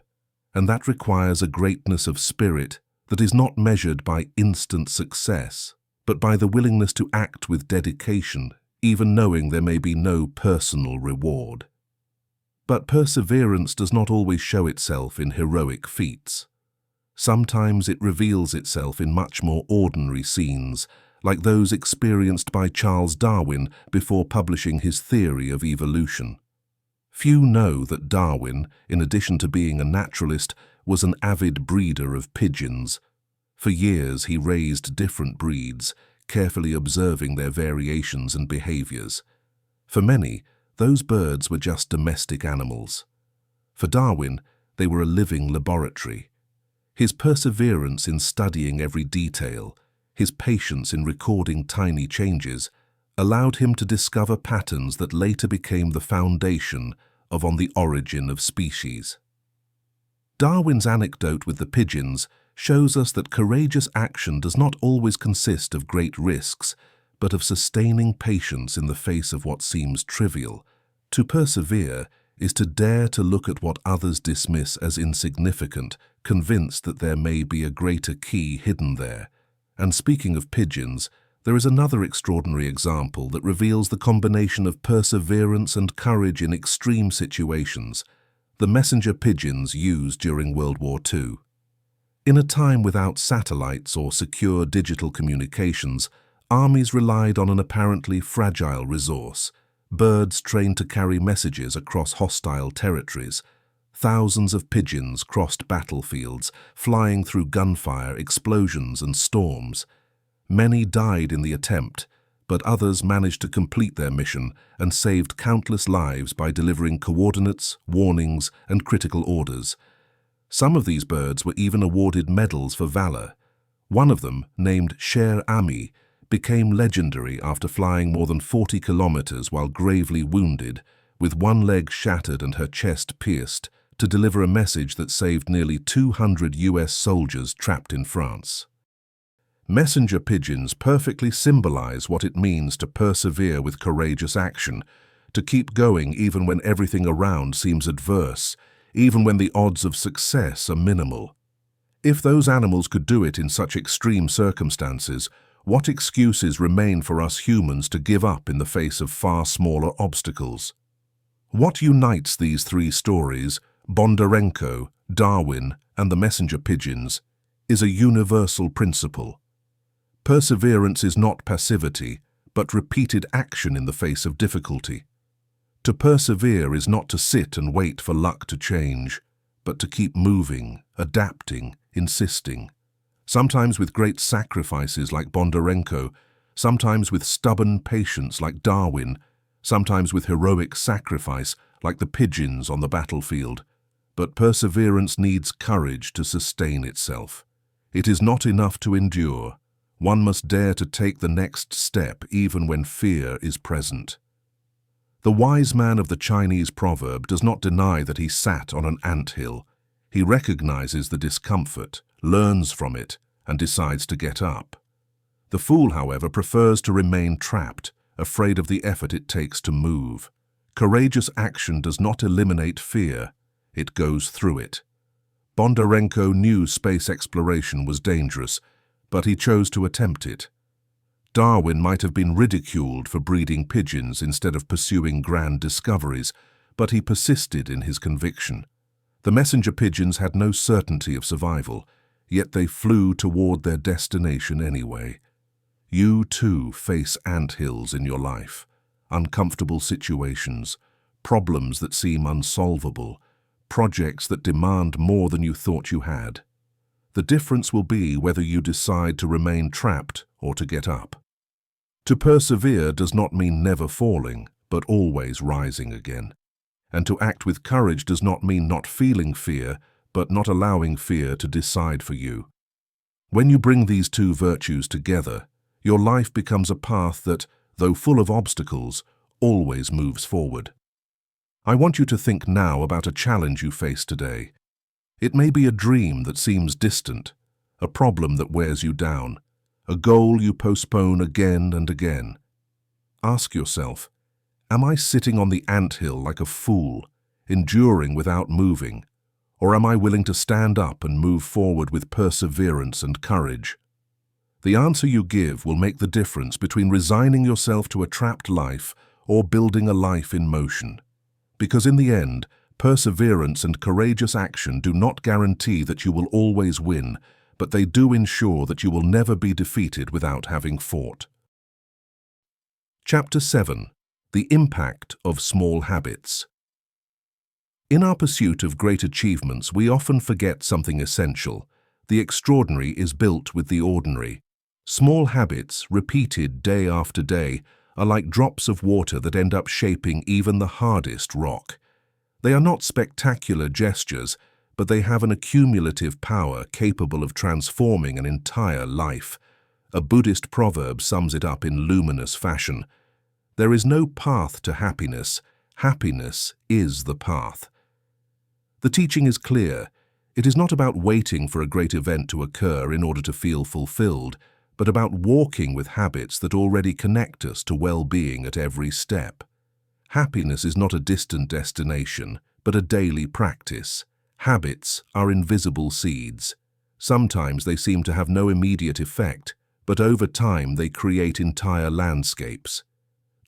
and that requires a greatness of spirit that is not measured by instant success, but by the willingness to act with dedication, even knowing there may be no personal reward. But perseverance does not always show itself in heroic feats. Sometimes it reveals itself in much more ordinary scenes, like those experienced by Charles Darwin before publishing his theory of evolution. Few know that Darwin, in addition to being a naturalist, was an avid breeder of pigeons. For years he raised different breeds, carefully observing their variations and behaviors. For many, those birds were just domestic animals. For Darwin, they were a living laboratory. His perseverance in studying every detail, his patience in recording tiny changes, allowed him to discover patterns that later became the foundation of On the Origin of Species. Darwin's anecdote with the pigeons shows us that courageous action does not always consist of great risks, but of sustaining patience in the face of what seems trivial. To persevere is to dare to look at what others dismiss as insignificant, convinced that there may be a greater key hidden there. And speaking of pigeons, there is another extraordinary example that reveals the combination of perseverance and courage in extreme situations: the messenger pigeons used during World War II. In a time without satellites or secure digital communications, armies relied on an apparently fragile resource: birds trained to carry messages across hostile territories. Thousands of pigeons crossed battlefields, flying through gunfire, explosions, and storms. Many died in the attempt, but others managed to complete their mission and saved countless lives by delivering coordinates, warnings, and critical orders. Some of these birds were even awarded medals for valor. One of them, named Cher Ami, became legendary after flying more than 40 kilometers while gravely wounded, with one leg shattered and her chest pierced, to deliver a message that saved nearly 200 US soldiers trapped in France. Messenger pigeons perfectly symbolize what it means to persevere with courageous action, to keep going even when everything around seems adverse, even when the odds of success are minimal. If those animals could do it in such extreme circumstances, what excuses remain for us humans to give up in the face of far smaller obstacles? What unites these three stories, Bondarenko, Darwin, and the messenger pigeons, is a universal principle. Perseverance is not passivity, but repeated action in the face of difficulty. To persevere is not to sit and wait for luck to change, but to keep moving, adapting, insisting. Sometimes with great sacrifices like Bondarenko, sometimes with stubborn patience like Darwin, sometimes with heroic sacrifice like the pigeons on the battlefield. But perseverance needs courage to sustain itself. It is not enough to endure. One must dare to take the next step even when fear is present. The wise man of the Chinese proverb does not deny that he sat on an anthill. He recognizes the discomfort, learns from it, and decides to get up. The fool, however, prefers to remain trapped, afraid of the effort it takes to move. Courageous action does not eliminate fear, it goes through it. Bondarenko knew space exploration was dangerous, but he chose to attempt it. Darwin might have been ridiculed for breeding pigeons instead of pursuing grand discoveries, but he persisted in his conviction. The messenger pigeons had no certainty of survival, yet they flew toward their destination anyway. You too face anthills in your life, uncomfortable situations, problems that seem unsolvable, projects that demand more than you thought you had. The difference will be whether you decide to remain trapped or to get up. To persevere does not mean never falling, but always rising again. And to act with courage does not mean not feeling fear, but not allowing fear to decide for you. When you bring these two virtues together, your life becomes a path that, though full of obstacles, always moves forward. I want you to think now about a challenge you face today. It may be a dream that seems distant, a problem that wears you down, a goal you postpone again and again. Ask yourself, am I sitting on the anthill like a fool, enduring without moving, or am I willing to stand up and move forward with perseverance and courage? The answer you give will make the difference between resigning yourself to a trapped life or building a life in motion. Because in the end, perseverance and courageous action do not guarantee that you will always win, but they do ensure that you will never be defeated without having fought. Chapter 7. The Impact of Small Habits. In our pursuit of great achievements, we often forget something essential. The extraordinary is built with the ordinary. Small habits, repeated day after day, are like drops of water that end up shaping even the hardest rock. They are not spectacular gestures, but they have an accumulative power capable of transforming an entire life. A Buddhist proverb sums it up in luminous fashion. There is no path to happiness. Happiness is the path. The teaching is clear. It is not about waiting for a great event to occur in order to feel fulfilled, but about walking with habits that already connect us to well-being at every step. Happiness is not a distant destination, but a daily practice. Habits are invisible seeds. Sometimes they seem to have no immediate effect, but over time they create entire landscapes.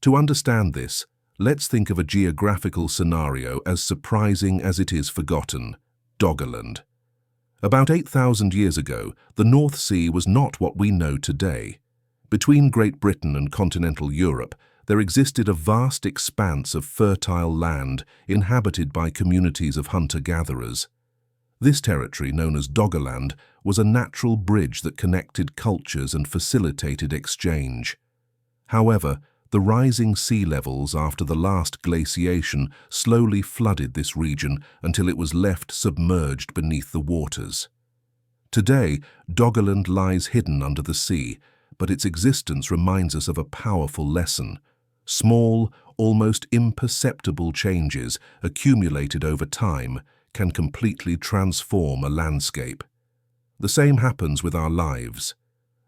To understand this, let's think of a geographical scenario as surprising as it is forgotten: Doggerland. About 8,000 years ago, the North Sea was not what we know today. Between Great Britain and continental Europe, there existed a vast expanse of fertile land inhabited by communities of hunter-gatherers. This territory, known as Doggerland, was a natural bridge that connected cultures and facilitated exchange. However, the rising sea levels after the last glaciation slowly flooded this region until it was left submerged beneath the waters. Today, Doggerland lies hidden under the sea, but its existence reminds us of a powerful lesson. Small, almost imperceptible changes accumulated over time can completely transform a landscape. The same happens with our lives.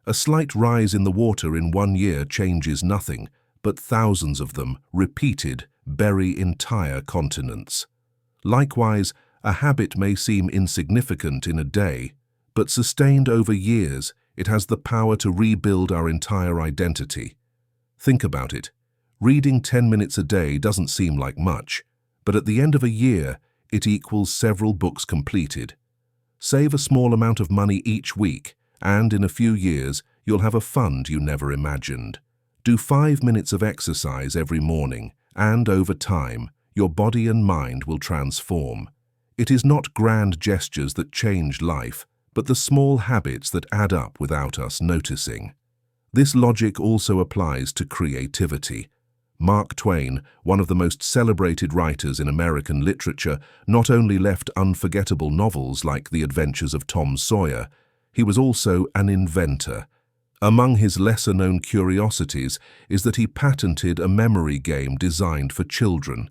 A slight rise in the water in 1 year changes nothing, but thousands of them, repeated, bury entire continents. Likewise, a habit may seem insignificant in a day, but sustained over years, it has the power to rebuild our entire identity. Think about it. Reading 10 minutes a day doesn't seem like much, but at the end of a year, it equals several books completed. Save a small amount of money each week, and in a few years, you'll have a fund you never imagined. Do 5 minutes of exercise every morning, and over time, your body and mind will transform. It is not grand gestures that change life, but the small habits that add up without us noticing. This logic also applies to creativity. Mark Twain, one of the most celebrated writers in American literature, not only left unforgettable novels like The Adventures of Tom Sawyer, he was also an inventor. Among his lesser-known curiosities is that he patented a memory game designed for children.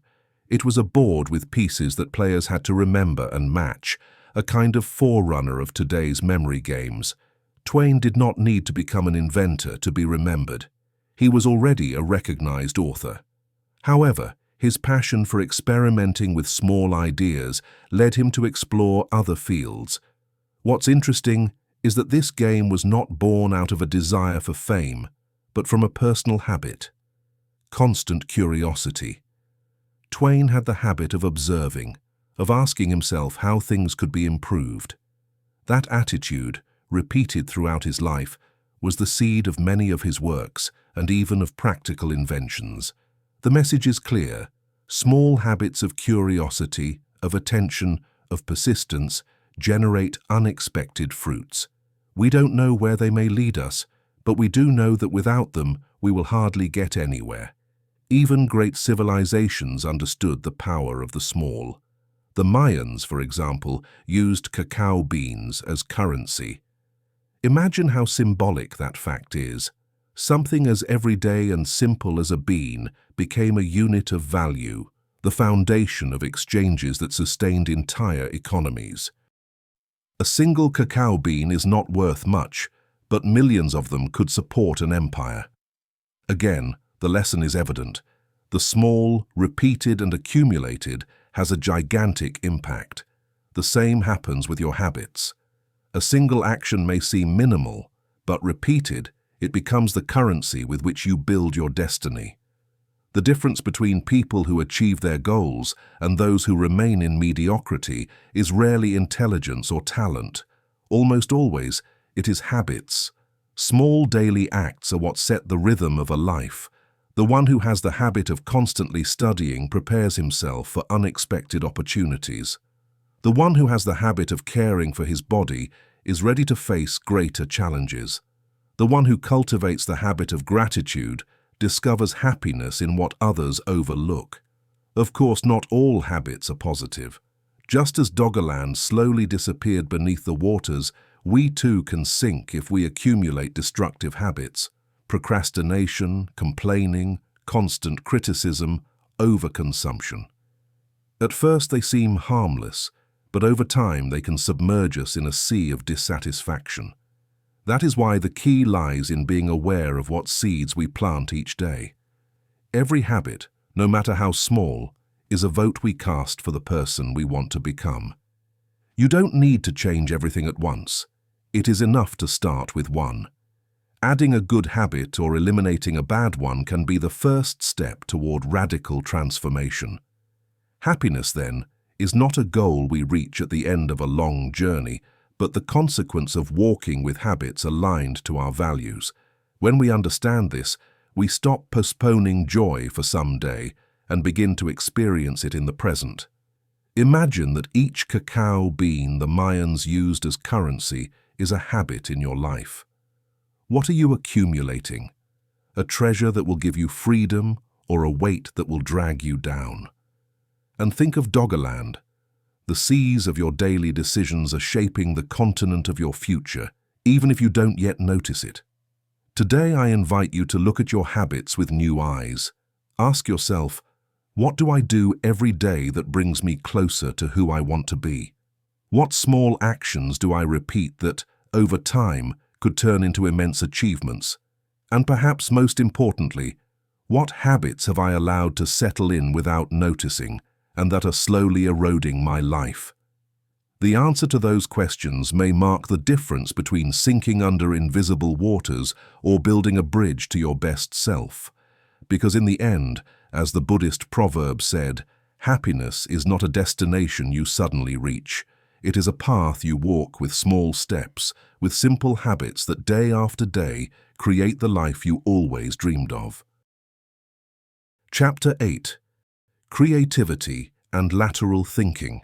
It was a board with pieces that players had to remember and match, a kind of forerunner of today's memory games. Twain did not need to become an inventor to be remembered. He was already a recognized author. However, his passion for experimenting with small ideas led him to explore other fields. What's interesting is that this game was not born out of a desire for fame, but from a personal habit: constant curiosity. Twain had the habit of observing, of asking himself how things could be improved. That attitude, repeated throughout his life, was the seed of many of his works and even of practical inventions. The message is clear: small habits of curiosity, of attention, of persistence generate unexpected fruits. We don't know where they may lead us, but we do know that without them, we will hardly get anywhere. Even great civilizations understood the power of the small. The Mayans, for example, used cacao beans as currency. Imagine how symbolic that fact is. Something as everyday and simple as a bean became a unit of value, the foundation of exchanges that sustained entire economies. A single cacao bean is not worth much, but millions of them could support an empire. Again, the lesson is evident. The small, repeated and accumulated has a gigantic impact. The same happens with your habits. A single action may seem minimal, but repeated, it becomes the currency with which you build your destiny. The difference between people who achieve their goals and those who remain in mediocrity is rarely intelligence or talent. Almost always, it is habits. Small daily acts are what set the rhythm of a life. The one who has the habit of constantly studying prepares himself for unexpected opportunities. The one who has the habit of caring for his body is ready to face greater challenges. The one who cultivates the habit of gratitude discovers happiness in what others overlook. Of course, not all habits are positive. Just as Doggerland slowly disappeared beneath the waters, we too can sink if we accumulate destructive habits: procrastination, complaining, constant criticism, overconsumption. At first they seem harmless, but over time they can submerge us in a sea of dissatisfaction. That is why the key lies in being aware of what seeds we plant each day. Every habit, no matter how small, is a vote we cast for the person we want to become. You don't need to change everything at once. It is enough to start with one. Adding a good habit or eliminating a bad one can be the first step toward radical transformation. Happiness, then, is not a goal we reach at the end of a long journey, but the consequence of walking with habits aligned to our values. When we understand this, we stop postponing joy for some day and begin to experience it in the present. Imagine that each cacao bean the Mayans used as currency is a habit in your life. What are you accumulating? A treasure that will give you freedom or a weight that will drag you down? And think of Doggerland. The seas of your daily decisions are shaping the continent of your future, even if you don't yet notice it. Today I invite you to look at your habits with new eyes. Ask yourself, what do I do every day that brings me closer to who I want to be? What small actions do I repeat that, over time, could turn into immense achievements? And perhaps most importantly, what habits have I allowed to settle in without noticing and that are slowly eroding my life? The answer to those questions may mark the difference between sinking under invisible waters or building a bridge to your best self. Because in the end, as the Buddhist proverb said, happiness is not a destination you suddenly reach. It is a path you walk with small steps, with simple habits that day after day create the life you always dreamed of. Chapter 8. Creativity and Lateral Thinking.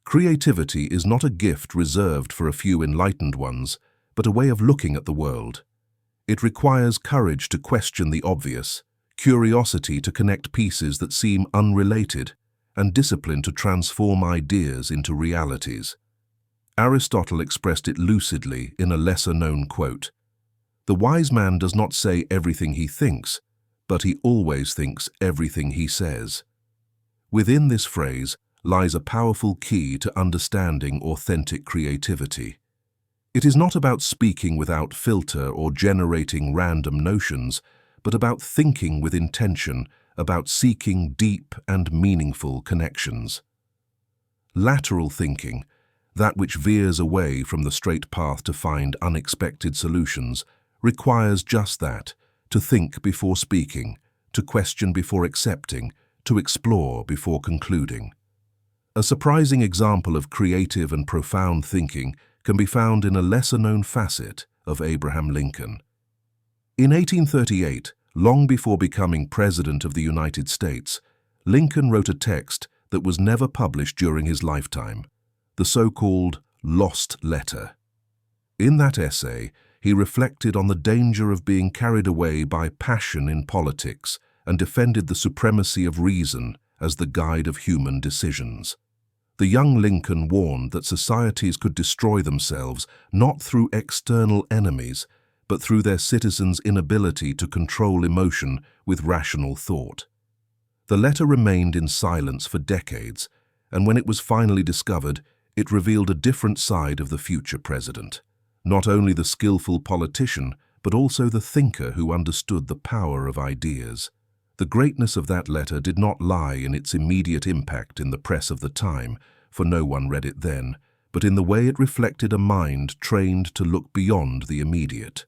Creativity is not a gift reserved for a few enlightened ones, but a way of looking at the world. It requires courage to question the obvious, curiosity to connect pieces that seem unrelated, and discipline to transform ideas into realities. Aristotle expressed it lucidly in a lesser-known quote. The wise man does not say everything he thinks, but he always thinks everything he says. Within this phrase lies a powerful key to understanding authentic creativity. It is not about speaking without filter or generating random notions, but about thinking with intention, about seeking deep and meaningful connections. Lateral thinking, that which veers away from the straight path to find unexpected solutions, requires just that, to think before speaking, to question before accepting, to explore before concluding. A surprising example of creative and profound thinking can be found in a lesser-known facet of Abraham Lincoln. In 1838, long before becoming President of the United States, Lincoln wrote a text that was never published during his lifetime, the so-called Lost Letter. In that essay, he reflected on the danger of being carried away by passion in politics and defended the supremacy of reason as the guide of human decisions. The young Lincoln warned that societies could destroy themselves not through external enemies, but through their citizens' inability to control emotion with rational thought. The letter remained in silence for decades, and when it was finally discovered, it revealed a different side of the future president. Not only the skillful politician, but also the thinker who understood the power of ideas. The greatness of that letter did not lie in its immediate impact in the press of the time, for no one read it then, but in the way it reflected a mind trained to look beyond the immediate.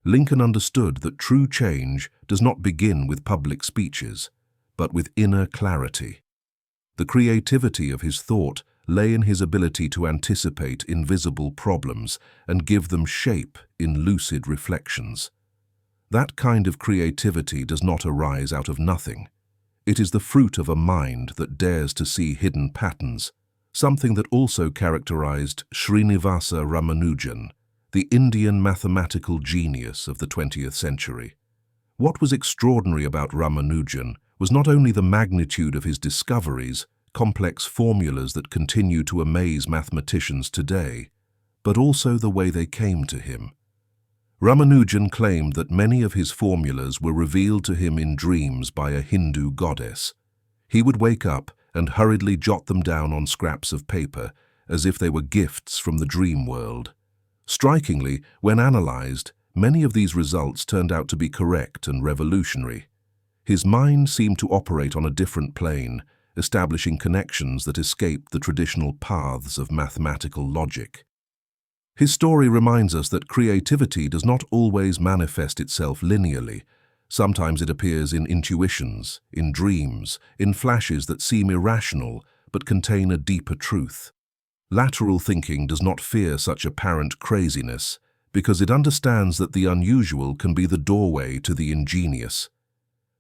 Lincoln understood that true change does not begin with public speeches, but with inner clarity. The creativity of his thought lay in his ability to anticipate invisible problems and give them shape in lucid reflections. That kind of creativity does not arise out of nothing. It is the fruit of a mind that dares to see hidden patterns, something that also characterized Srinivasa Ramanujan, the Indian mathematical genius of the 20th century. What was extraordinary about Ramanujan was not only the magnitude of his discoveries, complex formulas that continue to amaze mathematicians today, but also the way they came to him. Ramanujan claimed that many of his formulas were revealed to him in dreams by a Hindu goddess. He would wake up and hurriedly jot them down on scraps of paper, as if they were gifts from the dream world. Strikingly, when analyzed, many of these results turned out to be correct and revolutionary. His mind seemed to operate on a different plane, establishing connections that escaped the traditional paths of mathematical logic. His story reminds us that creativity does not always manifest itself linearly. Sometimes it appears in intuitions, in dreams, in flashes that seem irrational but contain a deeper truth. Lateral thinking does not fear such apparent craziness because it understands that the unusual can be the doorway to the ingenious.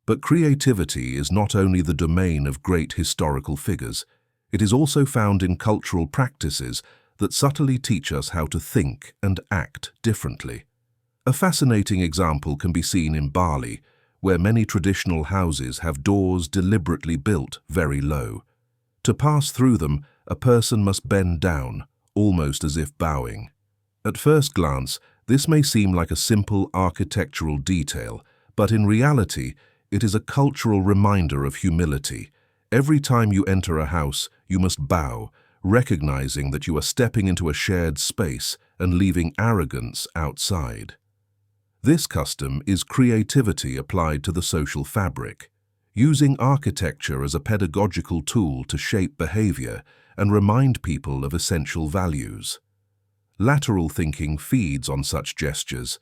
But creativity is not only the domain of great historical figures, it is also found in cultural practices that subtly teach us how to think and act differently. A fascinating example can be seen in Bali, where many traditional houses have doors deliberately built very low. To pass through them, a person must bend down, almost as if bowing. At first glance, this may seem like a simple architectural detail, but in reality, it is a cultural reminder of humility. Every time you enter a house, you must bow, recognizing that you are stepping into a shared space and leaving arrogance outside. This custom is creativity applied to the social fabric, using architecture as a pedagogical tool to shape behavior and remind people of essential values. Lateral thinking feeds on such gestures,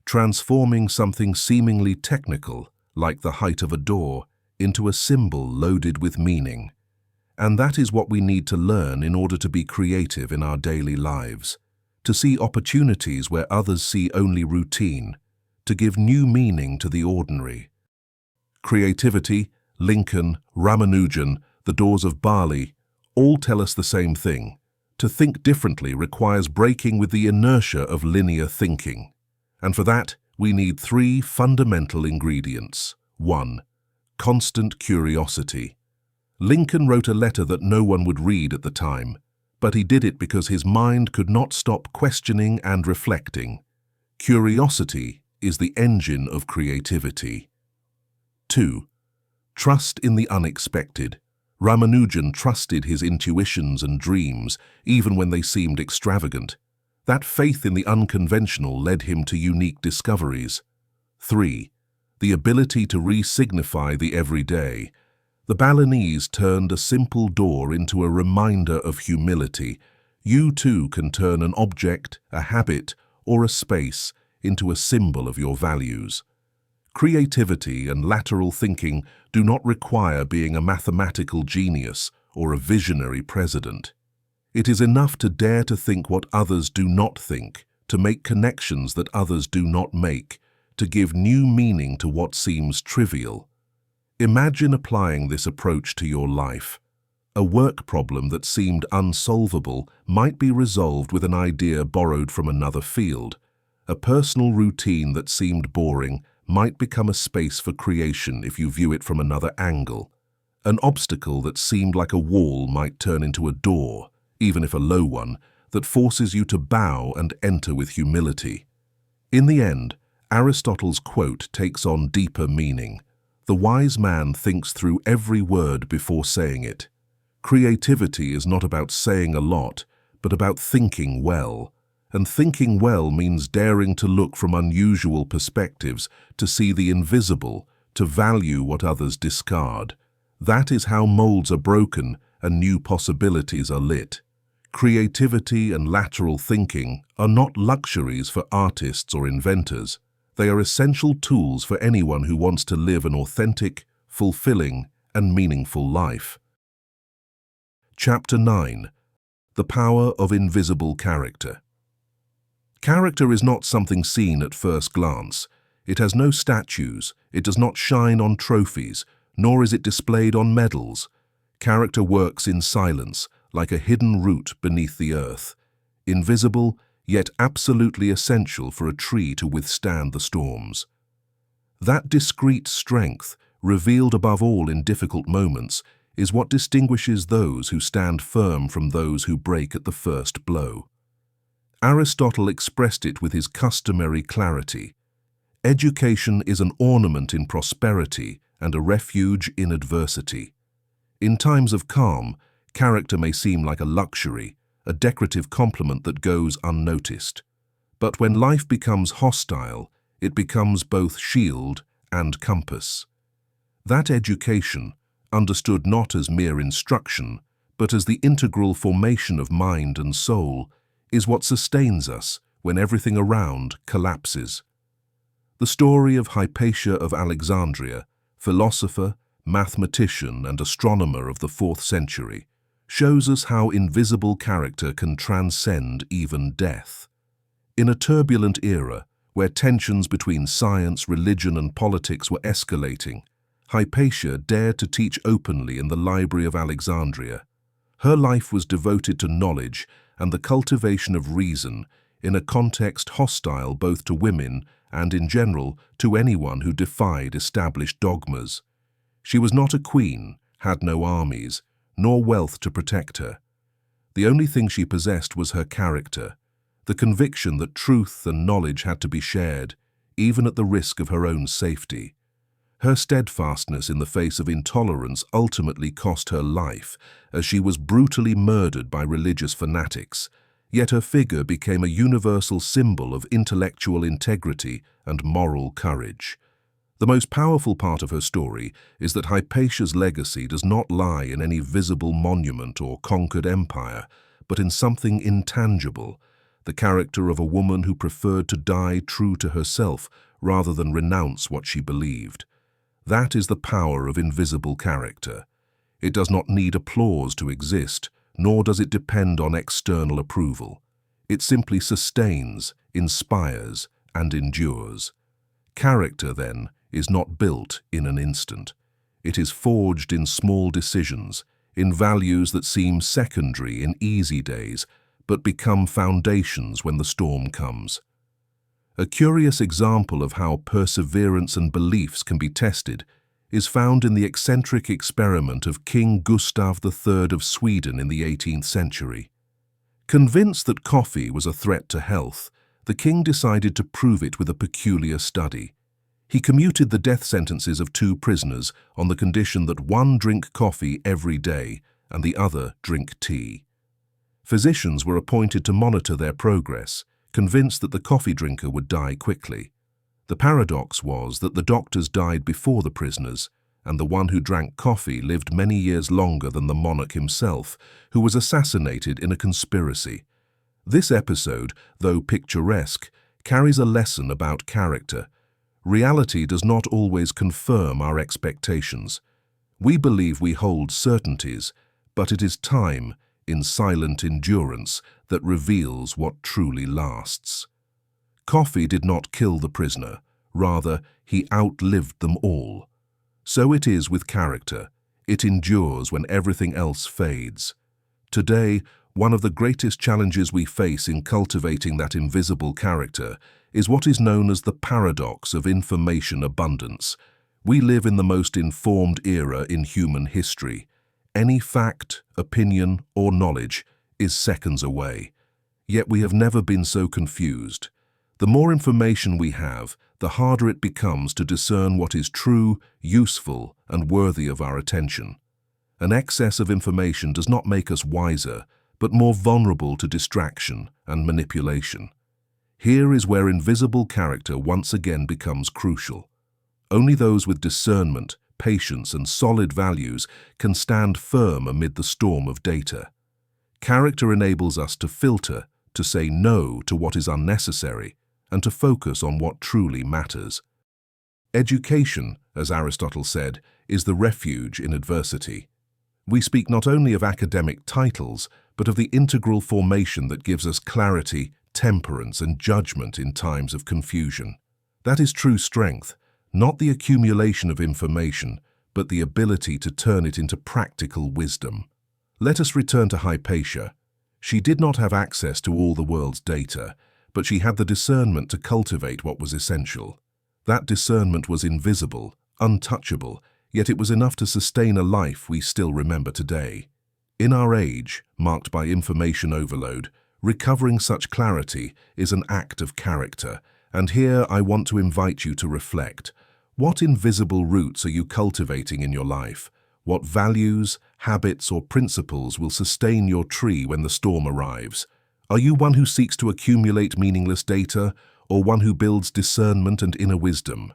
transforming something seemingly technical, like the height of a door, into a symbol loaded with meaning. And that is what we need to learn in order to be creative in our daily lives, to see opportunities where others see only routine, to give new meaning to the ordinary. Creativity, Lincoln, Ramanujan, the doors of Bali, all tell us the same thing. To think differently requires breaking with the inertia of linear thinking. And for that, we need three fundamental ingredients. 1. Constant curiosity. Lincoln wrote a letter that no one would read at the time, but he did it because his mind could not stop questioning and reflecting. Curiosity is the engine of creativity. 2. Trust in the unexpected. Ramanujan trusted his intuitions and dreams, even when they seemed extravagant. That faith in the unconventional led him to unique discoveries. 3. The ability to re-signify the everyday. The Balinese turned a simple door into a reminder of humility. You too can turn an object, a habit, or a space into a symbol of your values. Creativity and lateral thinking do not require being a mathematical genius or a visionary president. It is enough to dare to think what others do not think, to make connections that others do not make, to give new meaning to what seems trivial. Imagine applying this approach to your life. A work problem that seemed unsolvable might be resolved with an idea borrowed from another field. A personal routine that seemed boring might become a space for creation if you view it from another angle. An obstacle that seemed like a wall might turn into a door, even if a low one, that forces you to bow and enter with humility. In the end, Aristotle's quote takes on deeper meaning. The wise man thinks through every word before saying it. Creativity is not about saying a lot, but about thinking well. And thinking well means daring to look from unusual perspectives, to see the invisible, to value what others discard. That is how molds are broken and new possibilities are lit. Creativity and lateral thinking are not luxuries for artists or inventors. They are essential tools for anyone who wants to live an authentic, fulfilling, and meaningful life. Chapter 9. The Power of Invisible Character. Character is not something seen at first glance. It has no statues, it does not shine on trophies, nor is it displayed on medals. Character works in silence, like a hidden root beneath the earth. Invisible, yet absolutely essential for a tree to withstand the storms. That discreet strength, revealed above all in difficult moments, is what distinguishes those who stand firm from those who break at the first blow. Aristotle expressed it with his customary clarity. Education is an ornament in prosperity and a refuge in adversity. In times of calm, character may seem like a luxury, a decorative complement that goes unnoticed. But when life becomes hostile, it becomes both shield and compass. That education, understood not as mere instruction, but as the integral formation of mind and soul, is what sustains us when everything around collapses. The story of Hypatia of Alexandria, philosopher, mathematician, and astronomer of the 4th century, shows us how invisible character can transcend even death. In a turbulent era, where tensions between science, religion, and politics were escalating, Hypatia dared to teach openly in the Library of Alexandria. Her life was devoted to knowledge and the cultivation of reason in a context hostile both to women and, in general, to anyone who defied established dogmas. She was not a queen, had no armies, nor wealth to protect her. The only thing she possessed was her character, the conviction that truth and knowledge had to be shared, even at the risk of her own safety. Her steadfastness in the face of intolerance ultimately cost her life, as she was brutally murdered by religious fanatics, yet her figure became a universal symbol of intellectual integrity and moral courage. The most powerful part of her story is that Hypatia's legacy does not lie in any visible monument or conquered empire, but in something intangible, the character of a woman who preferred to die true to herself rather than renounce what she believed. That is the power of invisible character. It does not need applause to exist, nor does it depend on external approval. It simply sustains, inspires, and endures. Character, then, is not built in an instant. It is forged in small decisions, in values that seem secondary in easy days, but become foundations when the storm comes. A curious example of how perseverance and beliefs can be tested is found in the eccentric experiment of King Gustav III of Sweden in the 18th century. Convinced that coffee was a threat to health, the king decided to prove it with a peculiar study. He commuted the death sentences of 2 prisoners on the condition that one drink coffee every day and the other drink tea. Physicians were appointed to monitor their progress, convinced that the coffee drinker would die quickly. The paradox was that the doctors died before the prisoners, and the one who drank coffee lived many years longer than the monarch himself, who was assassinated in a conspiracy. This episode, though picturesque, carries a lesson about character. Reality does not always confirm our expectations. We believe we hold certainties, but it is time, in silent endurance, that reveals what truly lasts. Coffee did not kill the prisoner, rather, he outlived them all. So it is with character. It endures when everything else fades. Today, one of the greatest challenges we face in cultivating that invisible character is what is known as the paradox of information abundance. We live in the most informed era in human history. Any fact, opinion, or knowledge is seconds away. Yet we have never been so confused. The more information we have, the harder it becomes to discern what is true, useful, and worthy of our attention. An excess of information does not make us wiser, but more vulnerable to distraction and manipulation. Here is where invisible character once again becomes crucial. Only those with discernment, patience, and solid values can stand firm amid the storm of data. Character enables us to filter, to say no to what is unnecessary, and to focus on what truly matters. Education, as Aristotle said, is the refuge in adversity. We speak not only of academic titles, but of the integral formation that gives us clarity, temperance, and judgment in times of confusion. That is true strength, not the accumulation of information, but the ability to turn it into practical wisdom. Let us return to Hypatia. She did not have access to all the world's data, but she had the discernment to cultivate what was essential. That discernment was invisible, untouchable, yet it was enough to sustain a life we still remember today. In our age, marked by information overload, recovering such clarity is an act of character, and here I want to invite you to reflect. What invisible roots are you cultivating in your life? What values, habits, or principles will sustain your tree when the storm arrives? Are you one who seeks to accumulate meaningless data, or one who builds discernment and inner wisdom?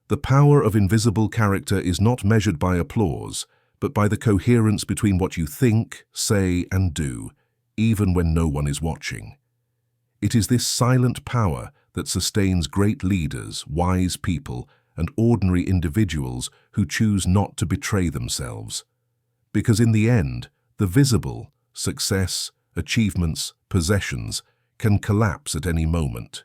The power of invisible character is not measured by applause, but by the coherence between what you think, say, and do, even when no one is watching. It is this silent power that sustains great leaders, wise people, and ordinary individuals who choose not to betray themselves. Because in the end, the visible, success, achievements, possessions, can collapse at any moment.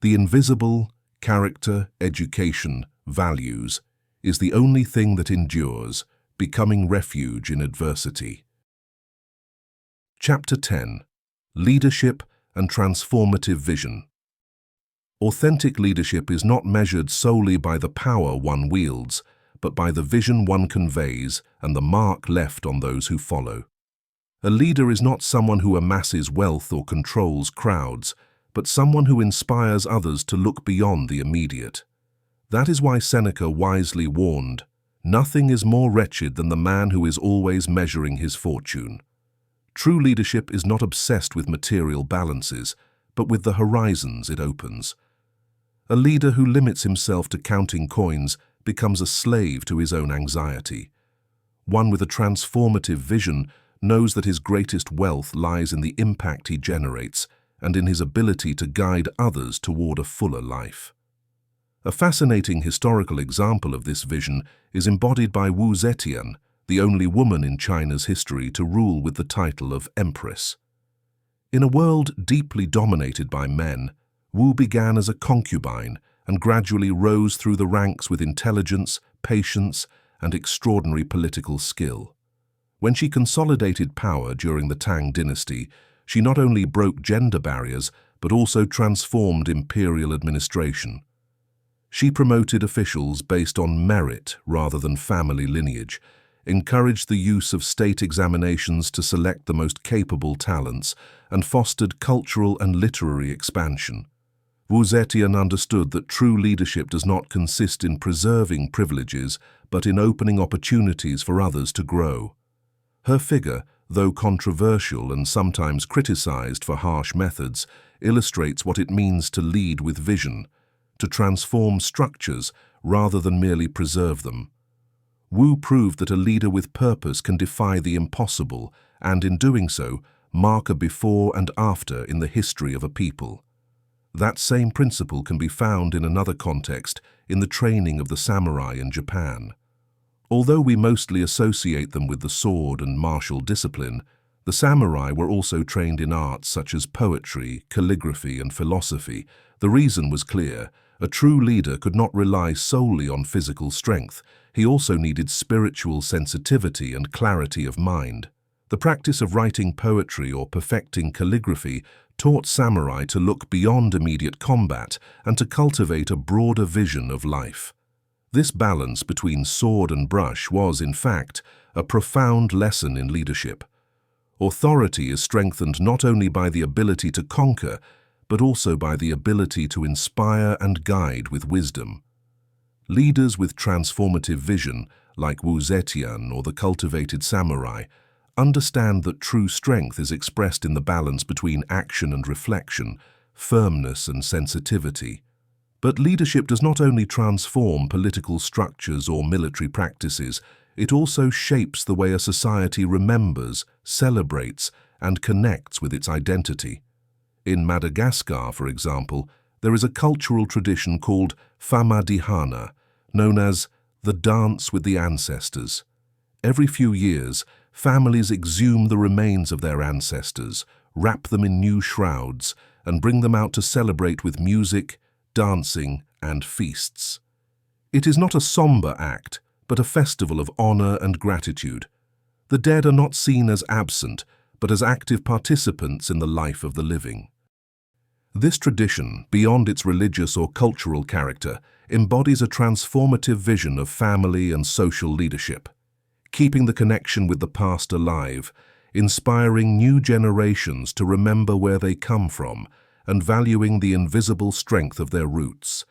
The invisible, character, education, values, is the only thing that endures, becoming refuge in adversity. Chapter 10. Leadership and Transformative Vision. Authentic leadership is not measured solely by the power one wields, but by the vision one conveys and the mark left on those who follow. A leader is not someone who amasses wealth or controls crowds, but someone who inspires others to look beyond the immediate. That is why Seneca wisely warned, "Nothing is more wretched than the man who is always measuring his fortune." True leadership is not obsessed with material balances, but with the horizons it opens. A leader who limits himself to counting coins becomes a slave to his own anxiety. One with a transformative vision knows that his greatest wealth lies in the impact he generates and in his ability to guide others toward a fuller life. A fascinating historical example of this vision is embodied by Wu Zetian, the only woman in China's history to rule with the title of Empress. In a world deeply dominated by men, Wu began as a concubine and gradually rose through the ranks with intelligence, patience, and extraordinary political skill. When she consolidated power during the Tang dynasty, she not only broke gender barriers, but also transformed imperial administration. She promoted officials based on merit rather than family lineage, encouraged the use of state examinations to select the most capable talents, and fostered cultural and literary expansion. Wu Zetian understood that true leadership does not consist in preserving privileges, but in opening opportunities for others to grow. Her figure, though controversial and sometimes criticized for harsh methods, illustrates what it means to lead with vision, to transform structures rather than merely preserve them. Wu proved that a leader with purpose can defy the impossible and, in doing so, mark a before and after in the history of a people. That same principle can be found in another context, in the training of the samurai in Japan. Although we mostly associate them with the sword and martial discipline, the samurai were also trained in arts such as poetry, calligraphy, and philosophy. The reason was clear. A true leader could not rely solely on physical strength. He also needed spiritual sensitivity and clarity of mind. The practice of writing poetry or perfecting calligraphy taught samurai to look beyond immediate combat and to cultivate a broader vision of life. This balance between sword and brush was, in fact, a profound lesson in leadership. Authority is strengthened not only by the ability to conquer, but also by the ability to inspire and guide with wisdom. Leaders with transformative vision, like Wu Zetian or the cultivated samurai, understand that true strength is expressed in the balance between action and reflection, firmness and sensitivity. But leadership does not only transform political structures or military practices, it also shapes the way a society remembers, celebrates, and connects with its identity. In Madagascar, for example, there is a cultural tradition called Famadihana, known as the dance with the ancestors. Every few years, families exhume the remains of their ancestors, wrap them in new shrouds, and bring them out to celebrate with music, dancing, and feasts. It is not a somber act, but a festival of honor and gratitude. The dead are not seen as absent, but as active participants in the life of the living. This tradition, beyond its religious or cultural character, embodies a transformative vision of family and social leadership, keeping the connection with the past alive, inspiring new generations to remember where they come from, and valuing the invisible strength of their roots.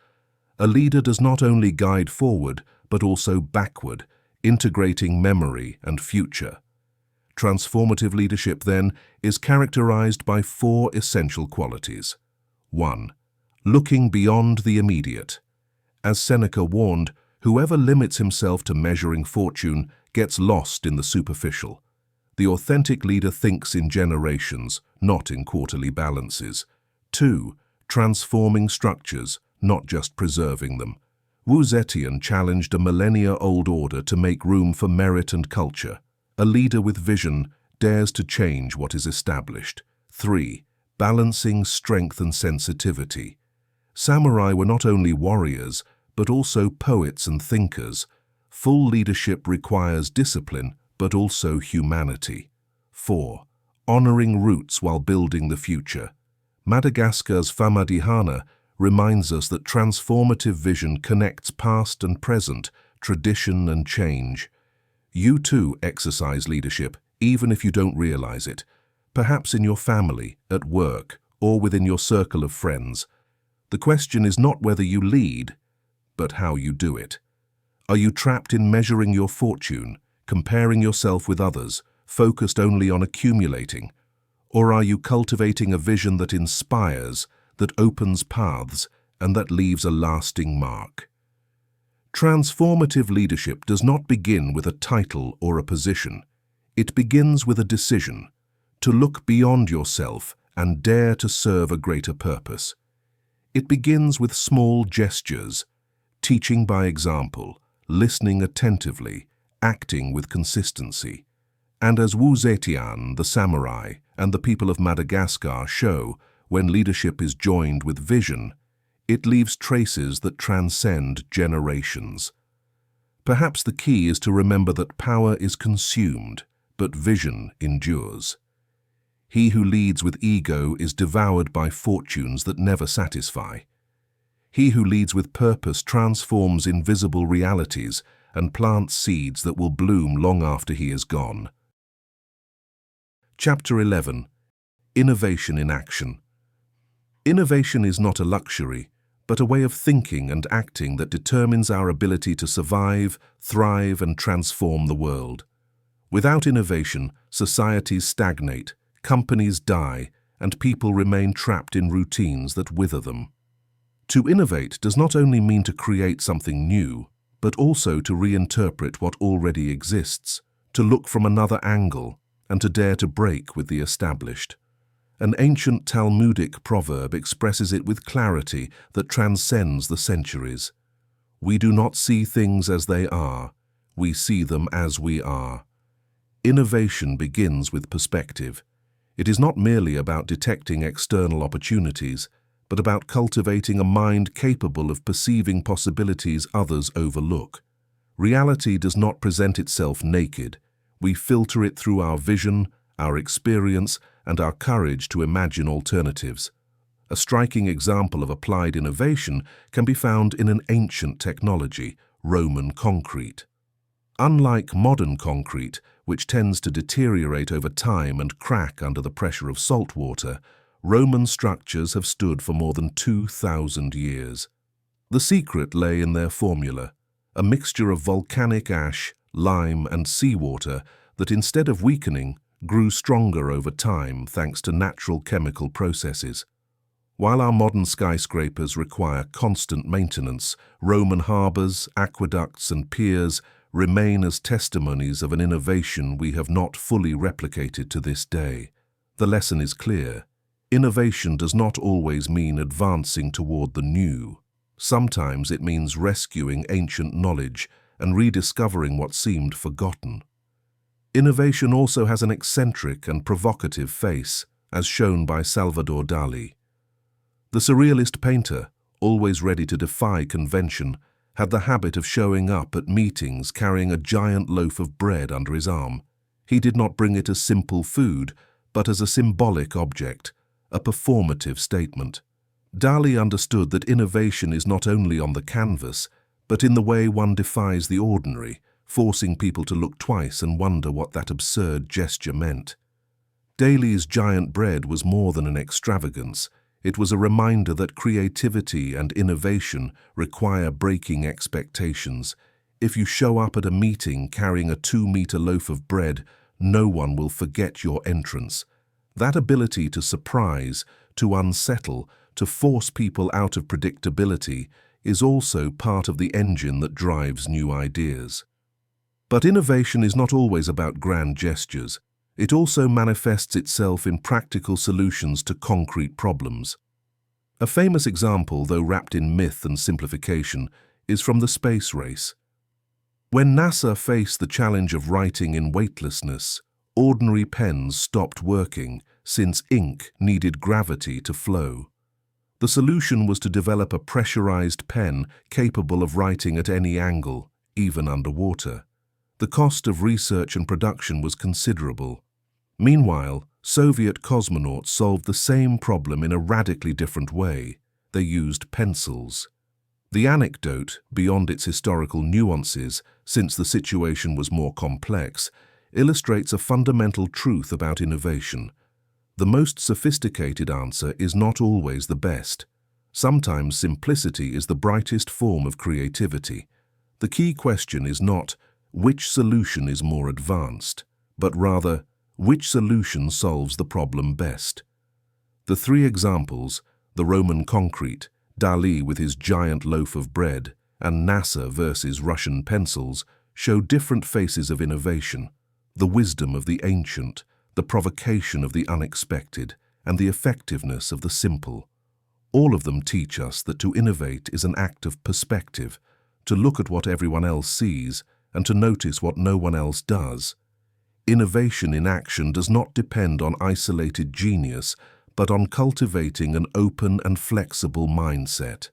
A leader does not only guide forward, but also backward, integrating memory and future. Transformative leadership, then, is characterized by 4 essential qualities. 1. Looking beyond the immediate. As Seneca warned, whoever limits himself to measuring fortune gets lost in the superficial. The authentic leader thinks in generations, not in quarterly balances. 2. Transforming structures, not just preserving them. Wu Zetian challenged a millennia-old order to make room for merit and culture. A leader with vision dares to change what is established. 3. Balancing strength and sensitivity. Samurai were not only warriors, but also poets and thinkers. Full leadership requires discipline, but also humanity. 4. Honoring roots while building the future. Madagascar's Famadihana reminds us that transformative vision connects past and present, tradition and change. You too exercise leadership, even if you don't realize it, perhaps in your family, at work, or within your circle of friends. The question is not whether you lead, but how you do it. Are you trapped in measuring your fortune, comparing yourself with others, focused only on accumulating? Or are you cultivating a vision that inspires, that opens paths, and that leaves a lasting mark? Transformative leadership does not begin with a title or a position. It begins with a decision, to look beyond yourself and dare to serve a greater purpose. It begins with small gestures, teaching by example, listening attentively, acting with consistency. And as Wu Zetian, the samurai, and the people of Madagascar show, when leadership is joined with vision, it leaves traces that transcend generations. Perhaps the key is to remember that power is consumed, but vision endures. He who leads with ego is devoured by fortunes that never satisfy. He who leads with purpose transforms invisible realities and plants seeds that will bloom long after he is gone. Chapter 11. Innovation in Action. Innovation is not a luxury, but a way of thinking and acting that determines our ability to survive, thrive, and transform the world. Without innovation, societies stagnate, companies die, and people remain trapped in routines that wither them. To innovate does not only mean to create something new, but also to reinterpret what already exists, to look from another angle, and to dare to break with the established. An ancient Talmudic proverb expresses it with clarity that transcends the centuries. We do not see things as they are, we see them as we are. Innovation begins with perspective. It is not merely about detecting external opportunities, but about cultivating a mind capable of perceiving possibilities others overlook. Reality does not present itself naked. We filter it through our vision, our experience, and our courage to imagine alternatives. A striking example of applied innovation can be found in an ancient technology, Roman concrete. Unlike modern concrete, which tends to deteriorate over time and crack under the pressure of salt water, Roman structures have stood for more than 2,000 years. The secret lay in their formula, a mixture of volcanic ash, lime, and seawater that, instead of weakening, grew stronger over time thanks to natural chemical processes. While our modern skyscrapers require constant maintenance, Roman harbors, aqueducts, and piers remain as testimonies of an innovation we have not fully replicated to this day. The lesson is clear. Innovation does not always mean advancing toward the new. Sometimes it means rescuing ancient knowledge and rediscovering what seemed forgotten. Innovation also has an eccentric and provocative face, as shown by Salvador Dali. The surrealist painter, always ready to defy convention, had the habit of showing up at meetings carrying a giant loaf of bread under his arm. He did not bring it as simple food, but as a symbolic object, a performative statement. Dali understood that innovation is not only on the canvas, but in the way one defies the ordinary, forcing people to look twice and wonder what that absurd gesture meant. Dali's giant bread was more than an extravagance. It was a reminder that creativity and innovation require breaking expectations. if you show up at a meeting carrying a 2-meter loaf of bread, no one will forget your entrance. That ability to surprise, to unsettle, to force people out of predictability is also part of the engine that drives new ideas. But innovation is not always about grand gestures. It also manifests itself in practical solutions to concrete problems. A famous example, though wrapped in myth and simplification, is from the space race. When NASA faced the challenge of writing in weightlessness, ordinary pens stopped working since ink needed gravity to flow. The solution was to develop a pressurized pen capable of writing at any angle, even underwater. The cost of research and production was considerable. Meanwhile, Soviet cosmonauts solved the same problem in a radically different way. They used pencils. The anecdote, beyond its historical nuances, since the situation was more complex, illustrates a fundamental truth about innovation. The most sophisticated answer is not always the best. Sometimes simplicity is the brightest form of creativity. The key question is not which solution is more advanced, but rather which solution solves the problem best. The 3 examples, the Roman concrete, Dali with his giant loaf of bread, and NASA versus Russian pencils, show different faces of innovation, the wisdom of the ancient, the provocation of the unexpected, and the effectiveness of the simple. All of them teach us that to innovate is an act of perspective, to look at what everyone else sees and to notice what no one else does. Innovation in action does not depend on isolated genius, but on cultivating an open and flexible mindset.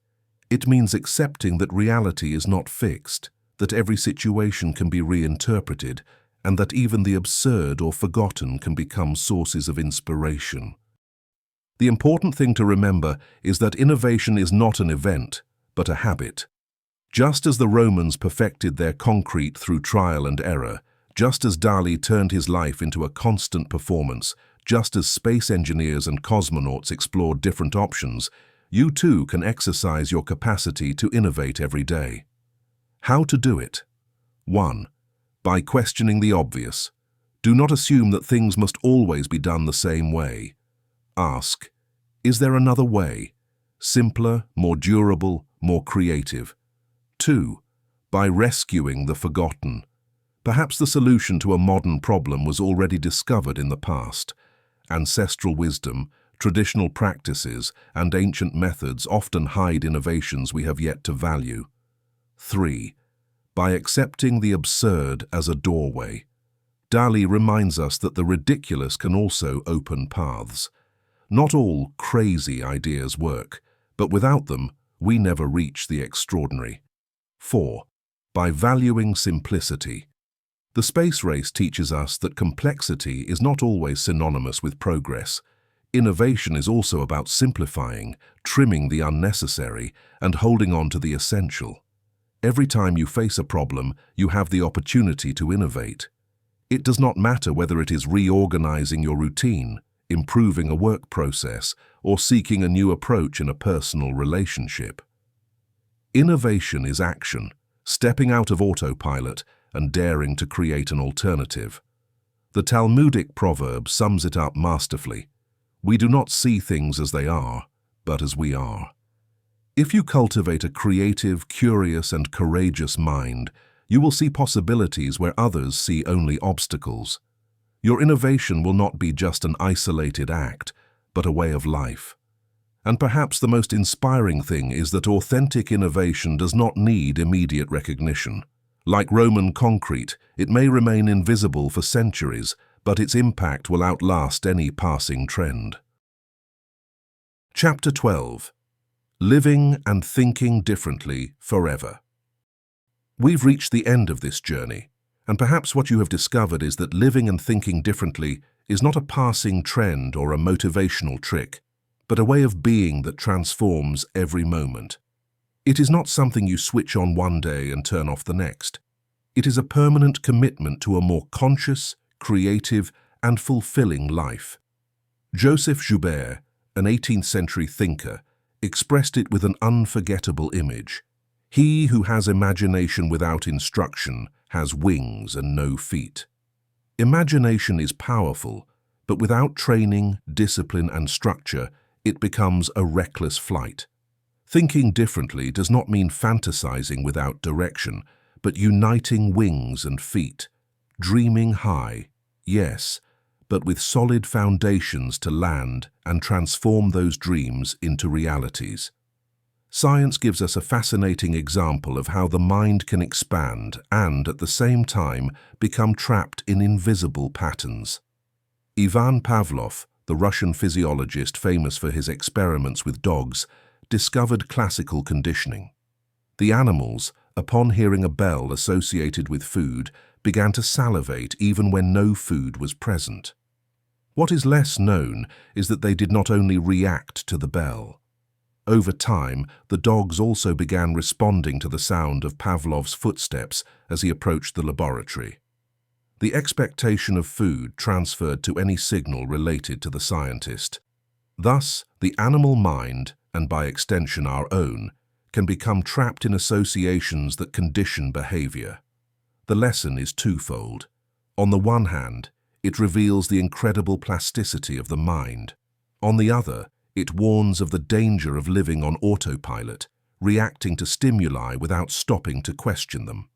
It means accepting that reality is not fixed, that every situation can be reinterpreted, and that even the absurd or forgotten can become sources of inspiration. The important thing to remember is that innovation is not an event, but a habit. Just as the Romans perfected their concrete through trial and error, just as Dali turned his life into a constant performance, just as space engineers and cosmonauts explored different options, you too can exercise your capacity to innovate every day. How to do it? 1. By questioning the obvious. Do not assume that things must always be done the same way. Ask, is there another way? Simpler, more durable, more creative. 2. By rescuing the forgotten. Perhaps the solution to a modern problem was already discovered in the past. Ancestral wisdom, traditional practices, and ancient methods often hide innovations we have yet to value. 3. By accepting the absurd as a doorway. Dali reminds us that the ridiculous can also open paths. Not all crazy ideas work, but without them, we never reach the extraordinary. 4. By valuing simplicity. The space race teaches us that complexity is not always synonymous with progress. Innovation is also about simplifying, trimming the unnecessary, and holding on to the essential. Every time you face a problem, you have the opportunity to innovate. It does not matter whether it is reorganizing your routine, improving a work process, or seeking a new approach in a personal relationship. Innovation is action, stepping out of autopilot and daring to create an alternative. The Talmudic proverb sums it up masterfully. We do not see things as they are, but as we are. If you cultivate a creative, curious, and courageous mind, you will see possibilities where others see only obstacles. Your innovation will not be just an isolated act, but a way of life. And perhaps the most inspiring thing is that authentic innovation does not need immediate recognition. Like Roman concrete, it may remain invisible for centuries, but its impact will outlast any passing trend. Chapter 12. Living and Thinking Differently Forever. We've reached the end of this journey, and perhaps what you have discovered is that living and thinking differently is not a passing trend or a motivational trick, but a way of being that transforms every moment. It is not something you switch on one day and turn off the next. It is a permanent commitment to a more conscious, creative, and fulfilling life. Joseph Joubert, an 18th century thinker, expressed it with an unforgettable image. He who has imagination without instruction has wings and no feet. Imagination is powerful, but without training, discipline, and structure, it becomes a reckless flight. Thinking differently does not mean fantasizing without direction, but uniting wings and feet. Dreaming high, yes, but with solid foundations to land and transform those dreams into realities. Science gives us a fascinating example of how the mind can expand and, at the same time, become trapped in invisible patterns. Ivan Pavlov, the Russian physiologist famous for his experiments with dogs, discovered classical conditioning. The animals, upon hearing a bell associated with food, began to salivate even when no food was present. What is less known is that they did not only react to the bell. Over time, the dogs also began responding to the sound of Pavlov's footsteps as he approached the laboratory. The expectation of food transferred to any signal related to the scientist. Thus, the animal mind, and by extension our own, can become trapped in associations that condition behavior. The lesson is twofold. On the one hand, it reveals the incredible plasticity of the mind. On the other, it warns of the danger of living on autopilot, reacting to stimuli without stopping to question them.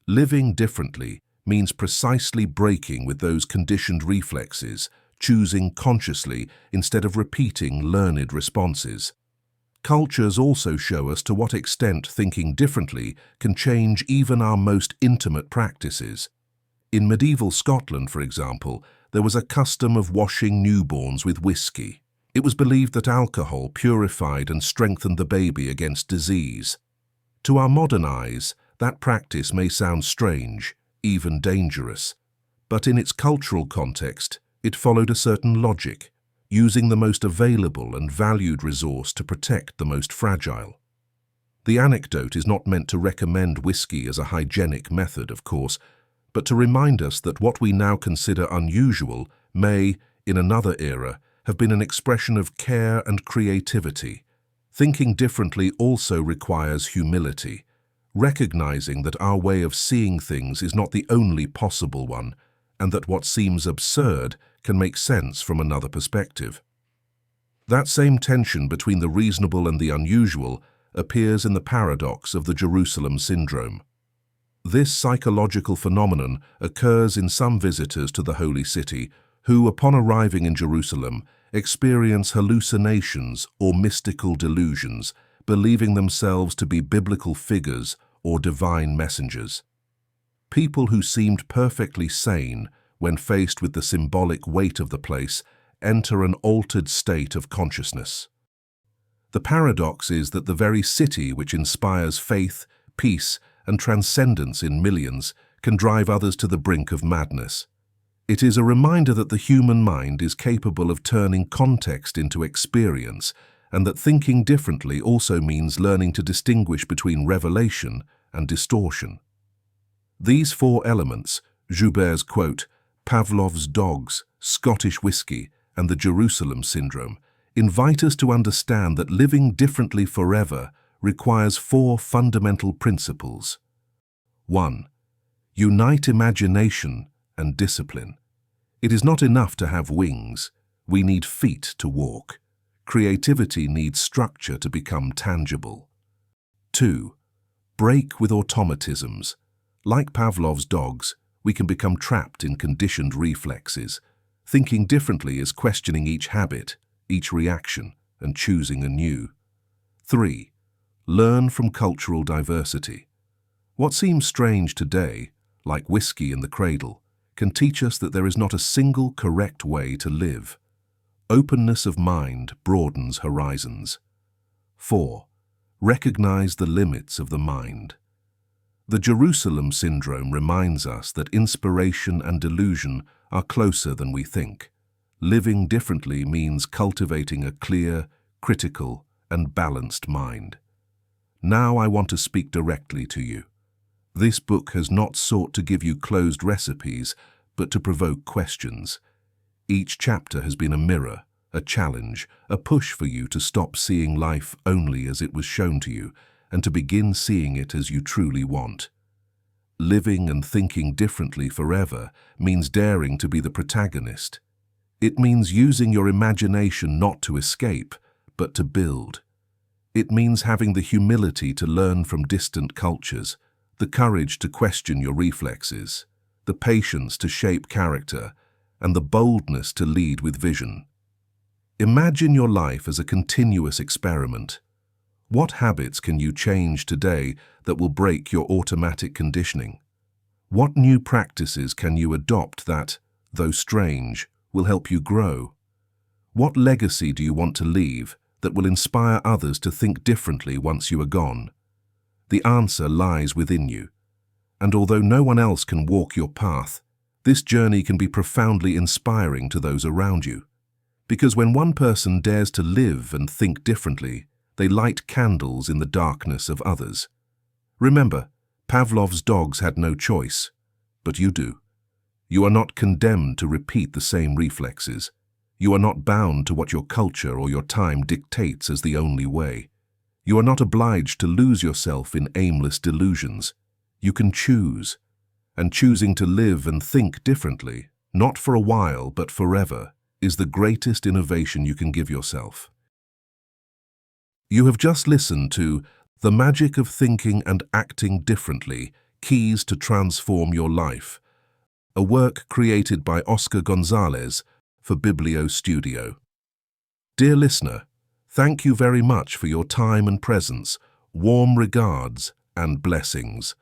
Living differently means precisely breaking with those conditioned reflexes, choosing consciously instead of repeating learned responses. Cultures also show us to what extent thinking differently can change even our most intimate practices. In medieval Scotland, for example, there was a custom of washing newborns with whiskey. It was believed that alcohol purified and strengthened the baby against disease. To our modern eyes, that practice may sound strange, even dangerous, but in its cultural context, it followed a certain logic, using the most available and valued resource to protect the most fragile. The anecdote is not meant to recommend whiskey as a hygienic method, of course, but to remind us that what we now consider unusual may, in another era, have been an expression of care and creativity. Thinking differently also requires humility, recognizing that our way of seeing things is not the only possible one, and that what seems absurd can make sense from another perspective. That same tension between the reasonable and the unusual appears in the paradox of the Jerusalem syndrome. This psychological phenomenon occurs in some visitors to the Holy City who, upon arriving in Jerusalem, experience hallucinations or mystical delusions, believing themselves to be biblical figures or divine messengers. People who seemed perfectly sane when faced with the symbolic weight of the place enter an altered state of consciousness. The paradox is that the very city which inspires faith, peace, and transcendence in millions can drive others to the brink of madness. It is a reminder that the human mind is capable of turning context into experience, and that thinking differently also means learning to distinguish between revelation and distortion. These four elements, Joubert's quote, Pavlov's dogs, Scottish whiskey, and the Jerusalem syndrome, invite us to understand that living differently forever requires four fundamental principles. 1. Unite imagination and discipline. It is not enough to have wings. We need feet to walk. Creativity needs structure to become tangible. 2. Break with automatisms. Like Pavlov's dogs, we can become trapped in conditioned reflexes. Thinking differently is questioning each habit, each reaction, and choosing anew. 3. Learn from cultural diversity. What seems strange today, like whiskey in the cradle, can teach us that there is not a single correct way to live. Openness of mind broadens horizons. 4. Recognize the limits of the mind. The Jerusalem syndrome reminds us that inspiration and delusion are closer than we think. Living differently means cultivating a clear, critical, and balanced mind. Now I want to speak directly to you. This book has not sought to give you closed recipes, but to provoke questions. Each chapter has been a mirror, a challenge, a push for you to stop seeing life only as it was shown to you, and to begin seeing it as you truly want. Living and thinking differently forever means daring to be the protagonist. It means using your imagination not to escape, but to build. It means having the humility to learn from distant cultures, the courage to question your reflexes, the patience to shape character, and the boldness to lead with vision. Imagine your life as a continuous experiment. What habits can you change today that will break your automatic conditioning? What new practices can you adopt that, though strange, will help you grow? What legacy do you want to leave that will inspire others to think differently once you are gone? The answer lies within you. And although no one else can walk your path, this journey can be profoundly inspiring to those around you. Because when one person dares to live and think differently, they light candles in the darkness of others. Remember, Pavlov's dogs had no choice, but you do. You are not condemned to repeat the same reflexes. You are not bound to what your culture or your time dictates as the only way. You are not obliged to lose yourself in aimless delusions. You can choose, and choosing to live and think differently, not for a while but forever, is the greatest innovation you can give yourself. You have just listened to The Magic of Thinking and Acting Differently, Keys to Transform Your Life, a work created by Oscar Gonzalez for Biblio Studio. Dear listener, thank you very much for your time and presence. Warm regards and blessings.